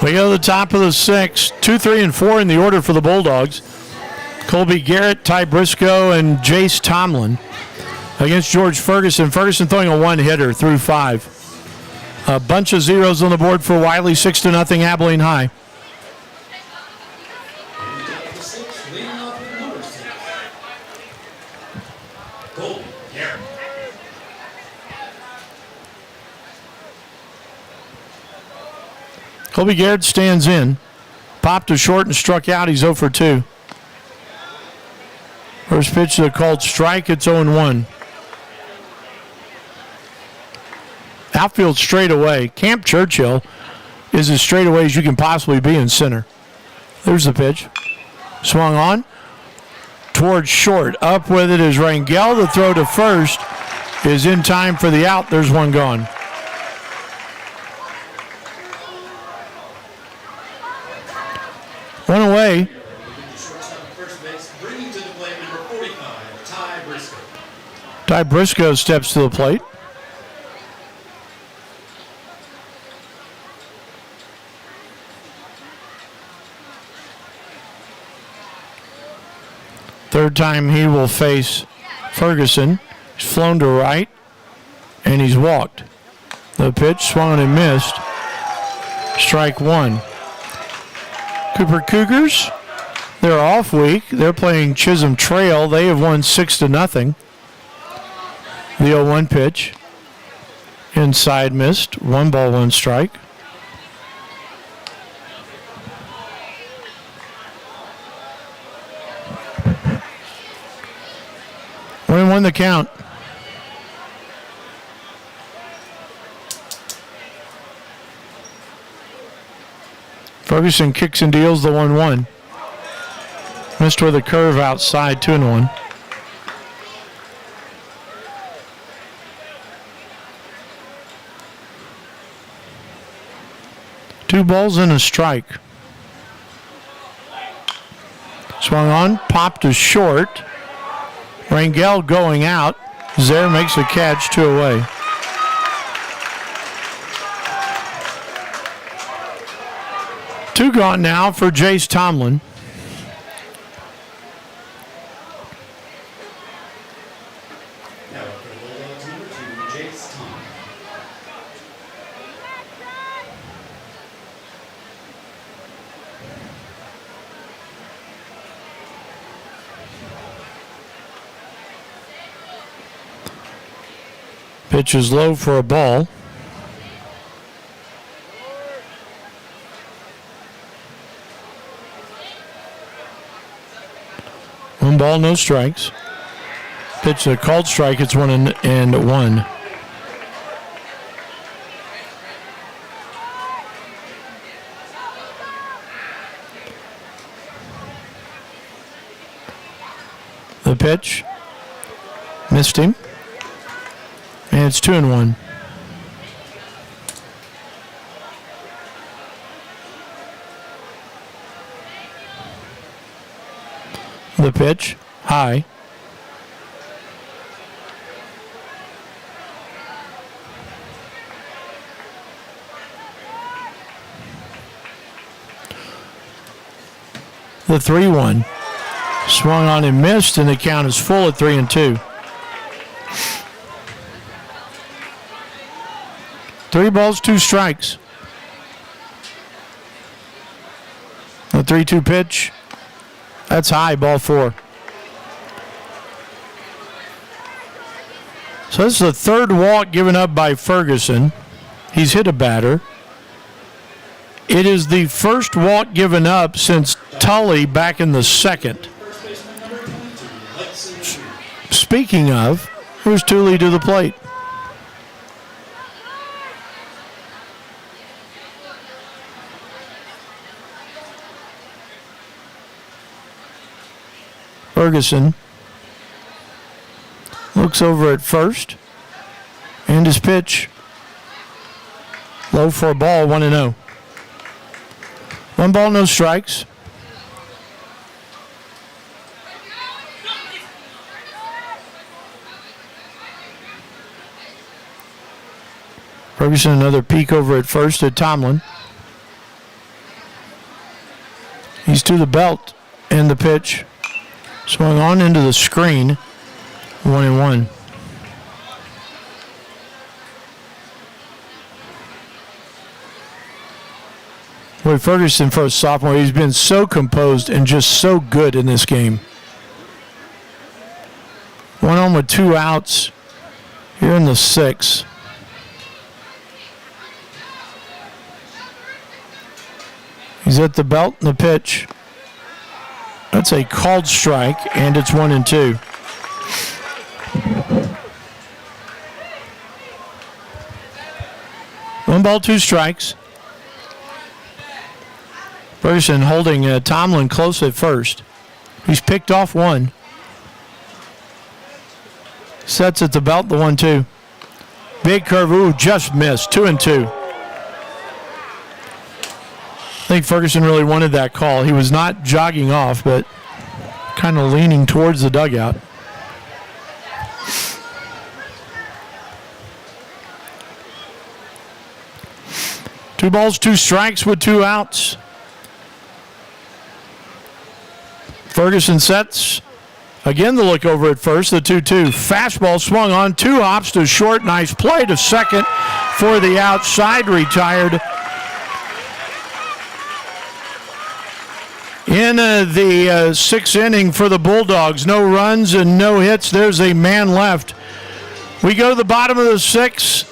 A: We go to the top of the 6th. 2, 3, and 4 in the order for the Bulldogs. Colby Garrett, Ty Briscoe, and Jace Tomlin against George Ferguson. Ferguson throwing a 1-hitter through 5. A bunch of zeros on the board for Wylie. 6-0 Abilene High. Colby Garrett stands in. Popped to short and struck out. He's 0 for 2. First pitch is a called strike. It's 0-1. Outfield straight away. Camp Churchill is as straight away as you can possibly be in center. There's the pitch. Swung on. Towards short. Up with it is Rangel. The throw to first is in time for the out. There's one gone. One away. Ty Briscoe steps to the plate. Third time he will face Ferguson. He's flown to right, and he's walked. The pitch swung and missed. Strike one. Cooper Cougars, they're off week. They're playing Chisholm Trail. They have won 6-0. The 0-1 pitch. Inside missed. 1 ball, 1 strike. Win the count. Ferguson kicks and deals the 1-1. Missed with a curve outside, 2-1. Two balls and a strike. Swung on, popped to short. Rangel going out. Zare makes the catch, 2 away. Two gone now for Jace Tomlin.
B: Now for the Bulldogs, number 2, Jace Tomlin.
A: Pitch is low for a ball. One ball, no strikes. Pitch a called strike. It's 1-1. The pitch missed him, and it's 2-1. The pitch, high. The 3-1. Swung on and missed, and the count is full at 3-2. 3 balls, 2 strikes. The 3-2 pitch. That's high, ball 4. So this is the third walk given up by Ferguson. He's hit a batter. It is the first walk given up since Tully back in the second. Speaking of, here's Tully to the plate. Ferguson looks over at first, and his pitch low for a ball, 1-0. 1 ball, no strikes. Ferguson another peek over at first at Tomlin. He's to the belt, and the pitch swung on into the screen, 1-1. Boy, Ferguson for a sophomore, he's been so composed and just so good in this game. 1 on with 2 outs here in the 6th. He's at the belt and the pitch. That's a called strike, and it's 1-2. One ball, 2 strikes. Ferguson holding Tomlin close at first. He's picked off 1. Sets at the belt, the 1-2. Big curve, ooh, just missed. 2-2. I think Ferguson really wanted that call. He was not jogging off, but kind of leaning towards the dugout. Two balls, 2 strikes with 2 outs. Ferguson sets Again, the look over at first, the 2-2. Fastball swung on, 2 hops to short. Nice play to second for the outside, retired. In the 6th inning for the Bulldogs, no runs and no hits. There's a man left. We go to the bottom of the 6th.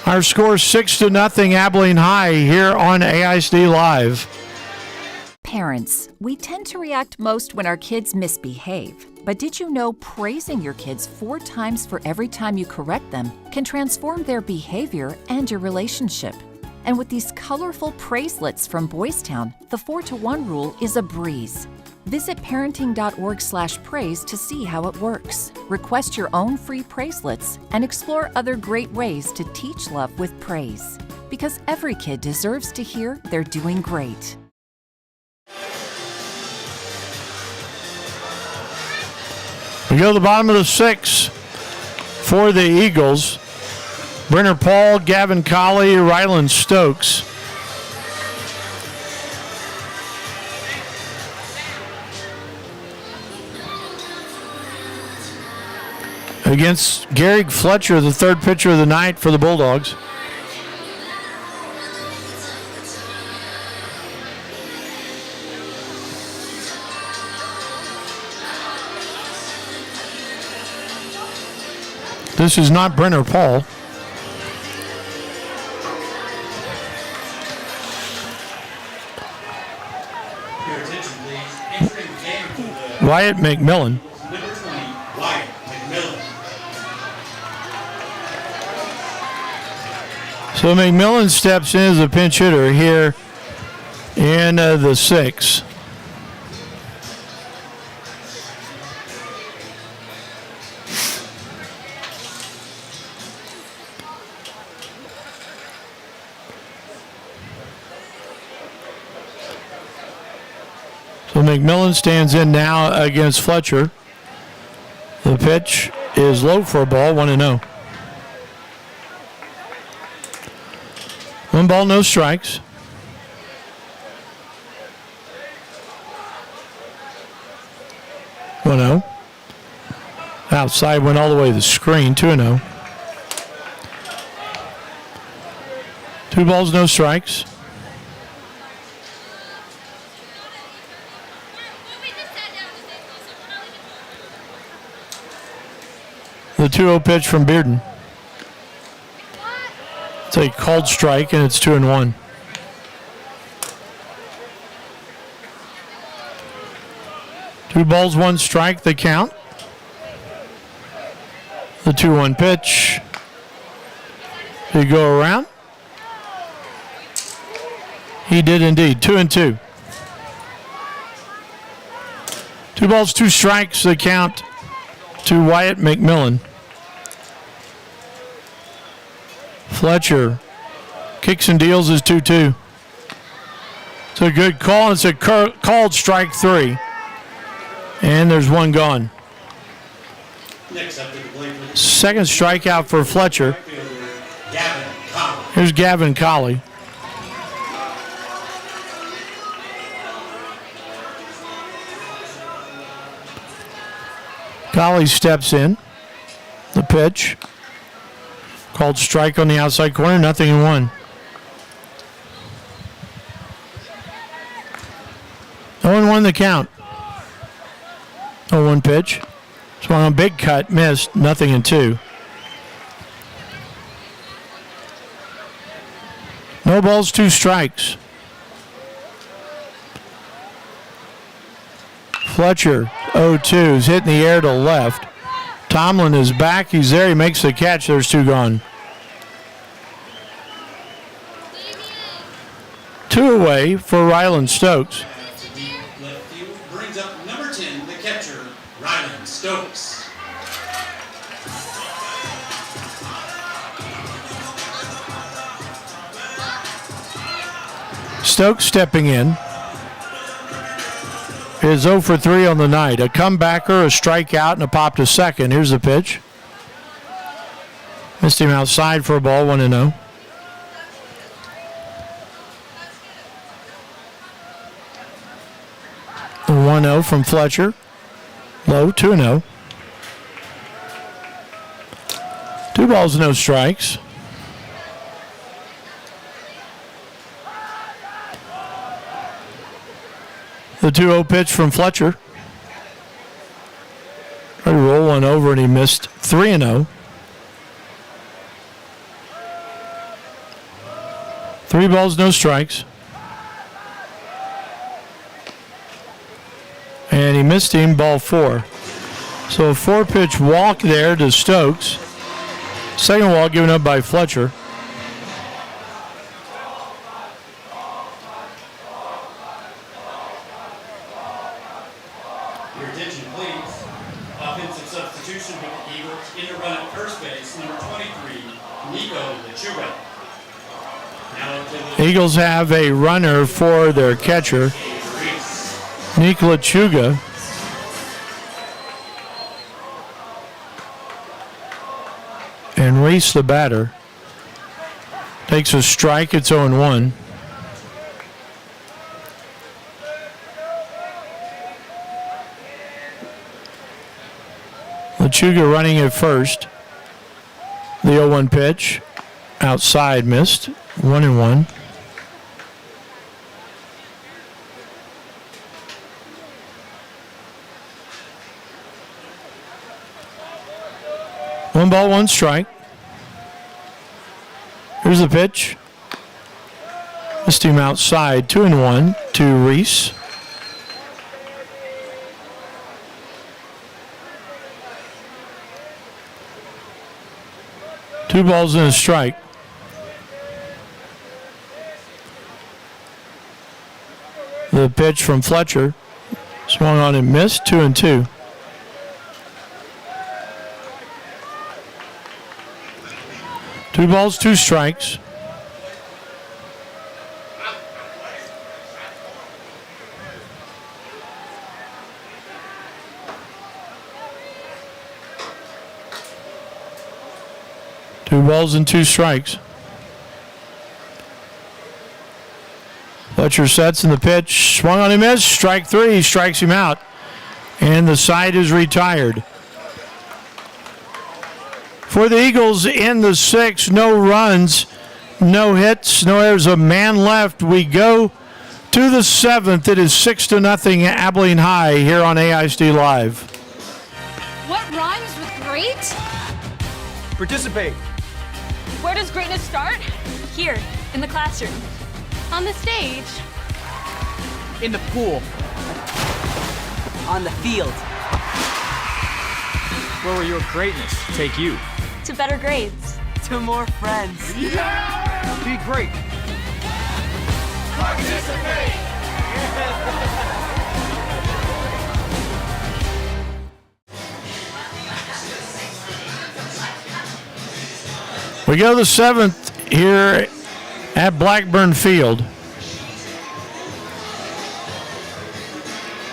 A: Our score 6-0, Abilene High here on AISD Live.
P: Parents, we tend to react most when our kids misbehave. But did you know praising your kids 4 times for every time you correct them can transform their behavior and your relationship? And with these colorful praiselets from Boys Town, the 4-to-1 rule is a breeze. Visit parenting.org/praise to see how it works. Request your own free praiselets and explore other great ways to teach love with praise. Because every kid deserves to hear they're doing great.
A: We go to the bottom of the 6th for the Eagles. Brenner Paul, Gavin Colley, Ryland Stokes. Against Gary Fletcher, the 3rd pitcher of the night for the Bulldogs. This is not Brenner Paul.
B: Your attention, please. Entering the game for the
A: Wyatt McMillan.
B: number 20, Wyatt McMillan.
A: So McMillan steps in as a pinch hitter here in the 6th. So McMillan stands in now against Fletcher. The pitch is low for a ball, 1-0. 1 ball, no strikes. 1-0. Outside went all the way to the screen, 2-0. 2 balls, no strikes. The 2-0 pitch from Bearden. It's a called strike, and it's 2-1. Two balls, 1 strike, the count. The 2-1 pitch. Did he go around? He did indeed. 2-2. 2 balls, 2 strikes, the count to Wyatt McMillan. Fletcher kicks and deals is 2-2. It's a good call. It's a called strike 3. And there's 1 gone.
B: Next up to the plate for the
A: 2nd strikeout for Fletcher.
B: Gavin Colley.
A: Here's Gavin Colley. Colley steps in. The pitch. Called strike on the outside corner, 0-1. 0-1 the count. 0-1 pitch. Swung on a big cut, missed, 0-2. No balls, 2 strikes. Fletcher, 0-2, is hitting the air to left. Tomlin is back. He's there. He makes the catch. There's 2 gone. 2 away for Ryland Stokes.
B: Left field brings up number 10, the catcher, Ryland Stokes.
A: Stokes stepping in. Is 0 for 3 on the night. A comebacker, a strikeout, and a pop to second. Here's the pitch. Missed him outside for a ball, 1-0. The 1-0 from Fletcher. Low, 2-0. 2 balls, no strikes. The 2-0 pitch from Fletcher. Tried to roll one over and he missed. 3-0. 3 balls, no strikes. And he missed him, ball 4. So a 4-pitch walk there to Stokes. Second walk given up by Fletcher.
B: Your attention, please. Offensive substitution with the Eagles. In to run at first base, number 23, Nico Lechuga.
A: Eagles have a runner for their catcher, Nick Lechuga. And Reese, the batter, takes a strike. It's 0-1. Lechuga running at first. The 0-1 pitch. Outside, missed. 1-1. One ball, one strike. Here's the pitch. Missed him outside. 2-1 to Reese. Two balls and a strike. The pitch from Fletcher. Swung on and missed. 2-2. Two balls, two strikes. Two balls and two strikes. Fletcher sets in the pitch. Swung on and missed. Strike 3. Strikes him out. And the side is retired. For the Eagles in the 6th, no runs, no hits, no errors, a man left. We go to the 7th. It is 6-0 Abilene High here on AISD Live.
Q: What rhymes with great?
R: Participate.
Q: Where does greatness start?
E: Here, in the classroom.
Q: On the stage.
R: In the pool.
K: On the field.
R: Where will your greatness take you?
E: To better grades.
K: To more friends.
R: Yeah! Be great.
B: Participate!
A: We go to the 7th here at Blackburn Field.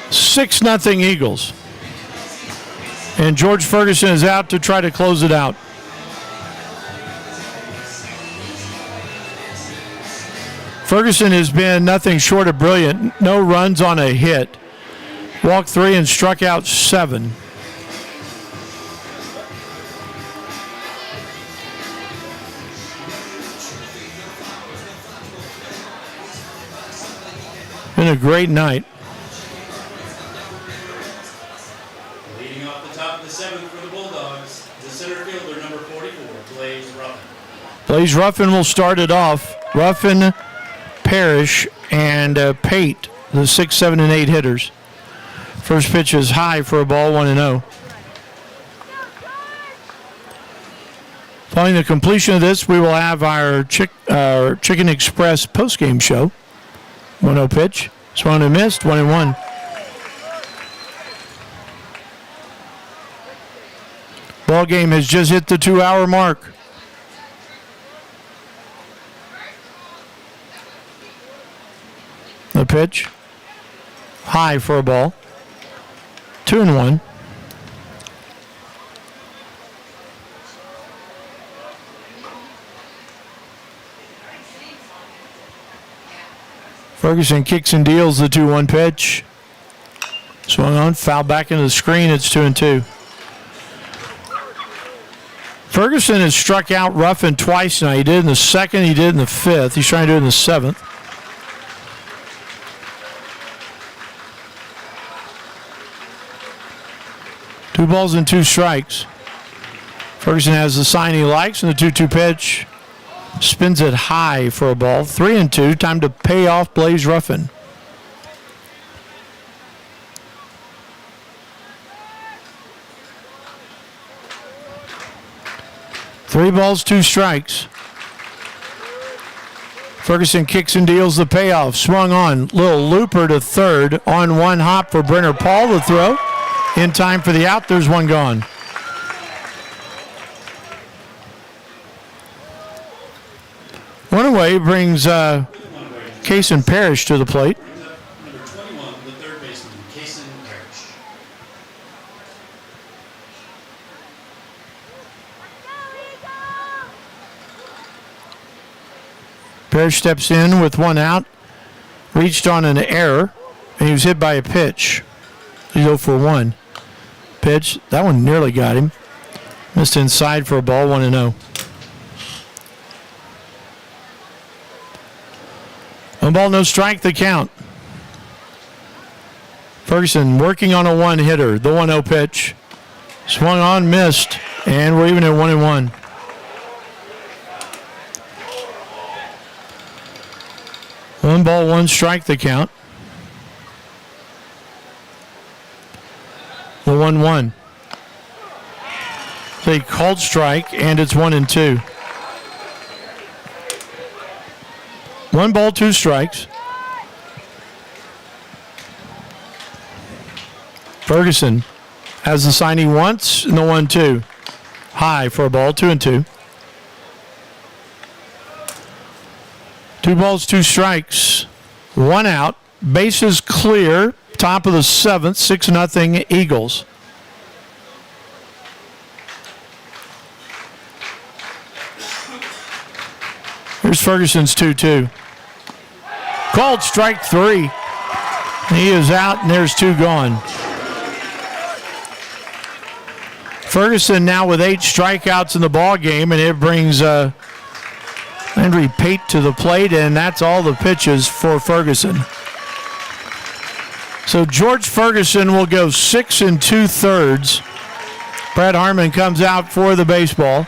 A: 6-0 Eagles. And George Ferguson is out to try to close it out. Ferguson has been nothing short of brilliant. No runs on a hit. Walked 3 and struck out 7. Been a great night.
B: Leading off the top of the 7th for the Bulldogs, the center fielder, number 44, Blaze Ruffin.
A: Blaze Ruffin will start it off. Ruffin, Parrish, and Pate, the 6, 7, and 8 hitters. First pitch is high for a ball, 1-0. Following the completion of this, we will have our Chicken Express postgame show. 1-0 pitch. Swung and missed. 1-1. Ball game has just hit the 2-hour mark. The pitch. High for a ball. 2-1. Ferguson kicks and deals the 2-1 pitch. Swung Swung on, foul back into the screen. It's 2-2. Ferguson has struck out Ruffin twice now. He did in the second, he did in the fifth. He's trying to do it in the seventh. Two balls and two strikes. Ferguson has the sign he likes, and the 2-2 pitch spins it high for a ball. 3-2. Time to pay off Blaze Ruffin. Three balls, two strikes. Ferguson kicks and deals the payoff. Swung on. Little looper to third. On one hop for Brenner Paul to throw. In time for the out. There's one gone. One away brings Kason Parrish to the plate.
B: Number 21, the third baseman, Kason Parrish.
A: Parrish steps in with one out. Reached on an error, and he was hit by a pitch. He's 0 for 1. Pitch, that one nearly got him. Missed inside for a ball, 1-0. One ball, no strike, the count. Ferguson working on a one-hitter. The 1-0 pitch. Swung on, missed, and we're even at 1-1. One ball, one strike, the count. The 1-1. It's a called strike, and it's 1-2. One ball, two strikes. Ferguson has the sign he wants in the 1-2. High for a ball, 2-2. Two balls, two strikes. One out. Bases clear. Top of the seventh, 6-0 Eagles. Here's Ferguson's 2-2. Called strike three. He is out, and there's two gone. Ferguson now with 8 strikeouts in the ball game, and it brings Landry Pate to the plate, and that's all the pitches for Ferguson. So George Ferguson will go 6 2/3. Brad Harmon comes out for the baseball.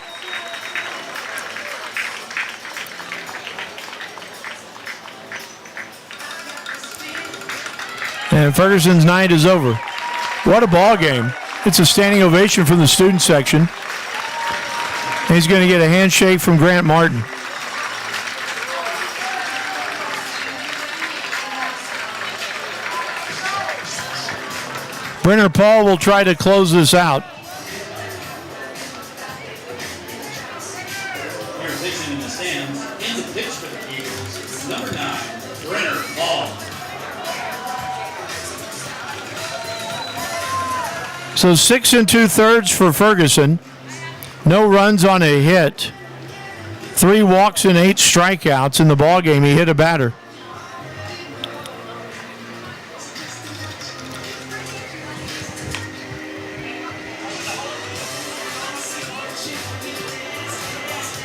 A: And Ferguson's night is over. What a ball game. It's a standing ovation from the student section. And he's going to get a handshake from Grant Martin. Brenner Paul will try to close this out.
B: Here pitching in the stands, in the pitch for the Eagles, number 9, Brenner Paul.
A: So 6 2/3 for Ferguson. No runs on a hit. 3 walks and 8 strikeouts in the ballgame. He hit a batter.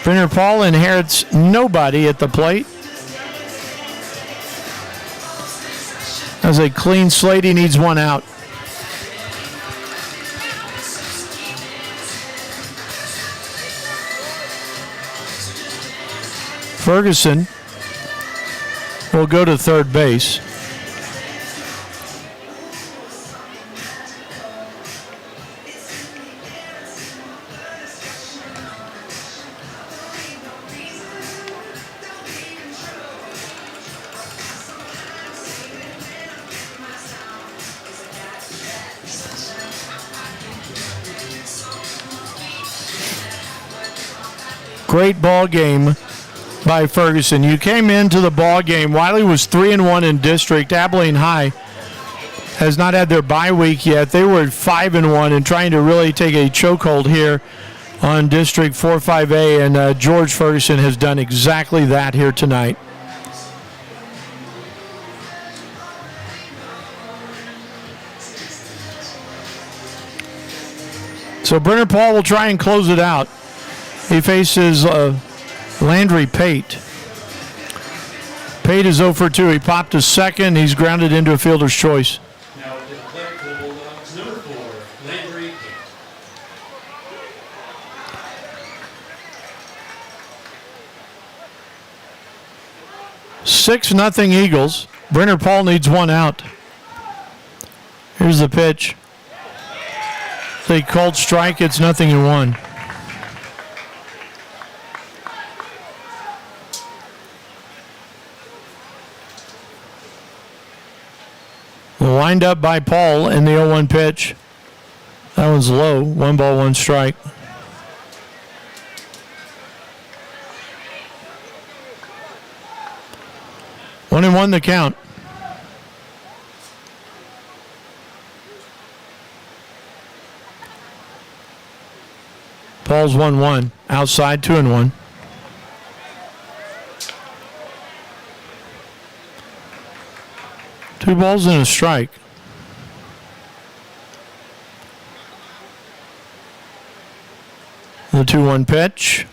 A: Brenner Paul inherits nobody at the plate. As a clean slate, he needs one out. Ferguson will go to third base. Great ball game by Ferguson. You came into the ball game. Wylie was 3-1 in district. Abilene High has not had their bye week yet. They were 5-1 and trying to really take a chokehold here on District 4-5A, and George Ferguson has done exactly that here tonight. So Brenner Paul will try and close it out. He faces Landry Pate. Pate is 0 for 2. He popped to second. He's grounded into a fielder's choice.
B: Now to the plate for the Bulldogs, number 4, Landry Pate.
A: 6-0 Eagles. Brenner Paul needs one out. Here's the pitch. They called strike. It's 0-1. Lined up by Paul in the 0-1 pitch. That one's low. 1 ball, 1 strike. One and one the count. Paul's 1-1. Outside 2-1. Two balls and a strike. The 2-1 pitch.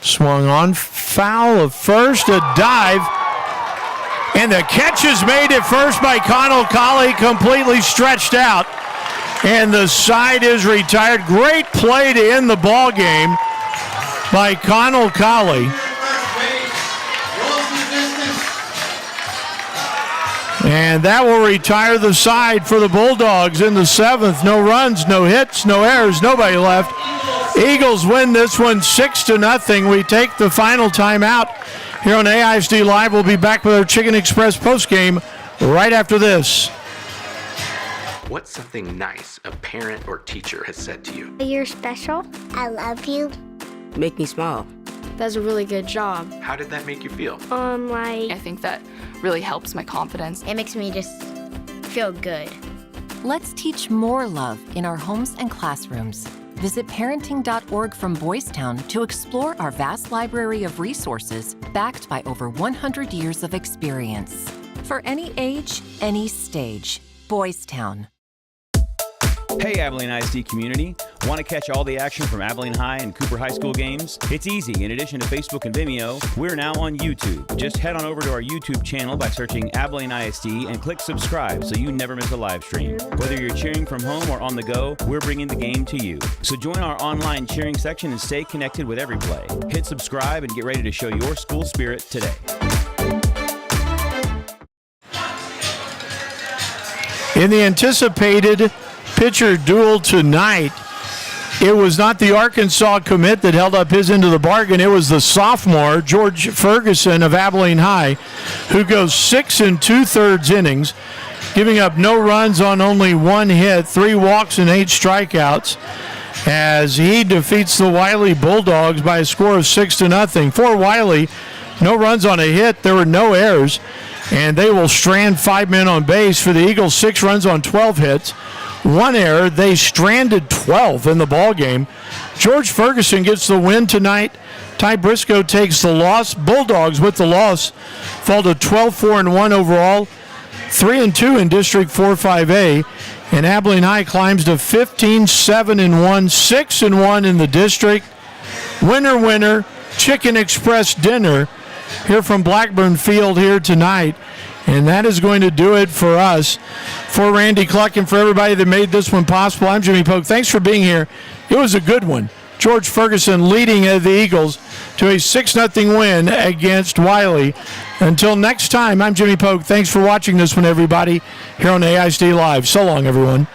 A: Swung on. Foul of first. A dive. And the catch is made at first by Connell Colley, completely stretched out. And the side is retired. Great play to end the ball game by Connell Colley. And that will retire the side for the Bulldogs in the 7th. No runs, no hits, no errors, nobody left. Eagles win this one 6-0. We take the final timeout here on AISD Live. We'll be back with our Chicken Express postgame right after this.
S: What's something nice a parent or teacher has said to you?
I: You're special. I love you.
K: Make me smile.
Q: That's a really good job.
S: How did that make you feel?
Q: I think that really helps my confidence.
I: It makes me just feel good.
P: Let's teach more love in our homes and classrooms. Visit parenting.org from Boys Town to explore our vast library of resources backed by over 100 years of experience. For any age, any stage, Boys Town.
H: Hey Abilene ISD community, want to catch all the action from Abilene High and Cooper High School games? It's easy. In addition to Facebook and Vimeo, we're now on YouTube. Just head on over to our YouTube channel by searching Abilene ISD and click subscribe so you never miss a live stream. Whether you're cheering from home or on the go, we're bringing the game to you. So join our online cheering section and stay connected with every play. Hit subscribe and get ready to show your school spirit today.
A: In the anticipated pitcher duel tonight, it was not the Arkansas commit that held up his end of the bargain. It was the sophomore, George Ferguson of Abilene High, who goes 6 2/3 innings, giving up no runs on only 1 hit, 3 walks and 8 strikeouts, as he defeats the Wylie Bulldogs by a score of 6-0. For Wylie, no runs on a hit. There were no errors, and they will strand 5 men on base. For the Eagles, 6 runs on 12 hits. 1 error. They stranded 12 in the ball game. George Ferguson gets the win tonight. Ty Briscoe takes the loss. Bulldogs with the loss fall to 12-4-1 overall, 3-2 in District 4-5A, and Abilene High climbs to 15-7-1, 6-1 in the district. Winner, winner, Chicken Express dinner here from Blackburn Field here tonight. And that is going to do it for us. For Randy Cluck and for everybody that made this one possible, I'm Jimmy Polk. Thanks for being here. It was a good one. George Ferguson leading the Eagles to a 6-0 win against Wylie. Until next time, I'm Jimmy Polk. Thanks for watching this one, everybody, here on AISD Live. So long, everyone.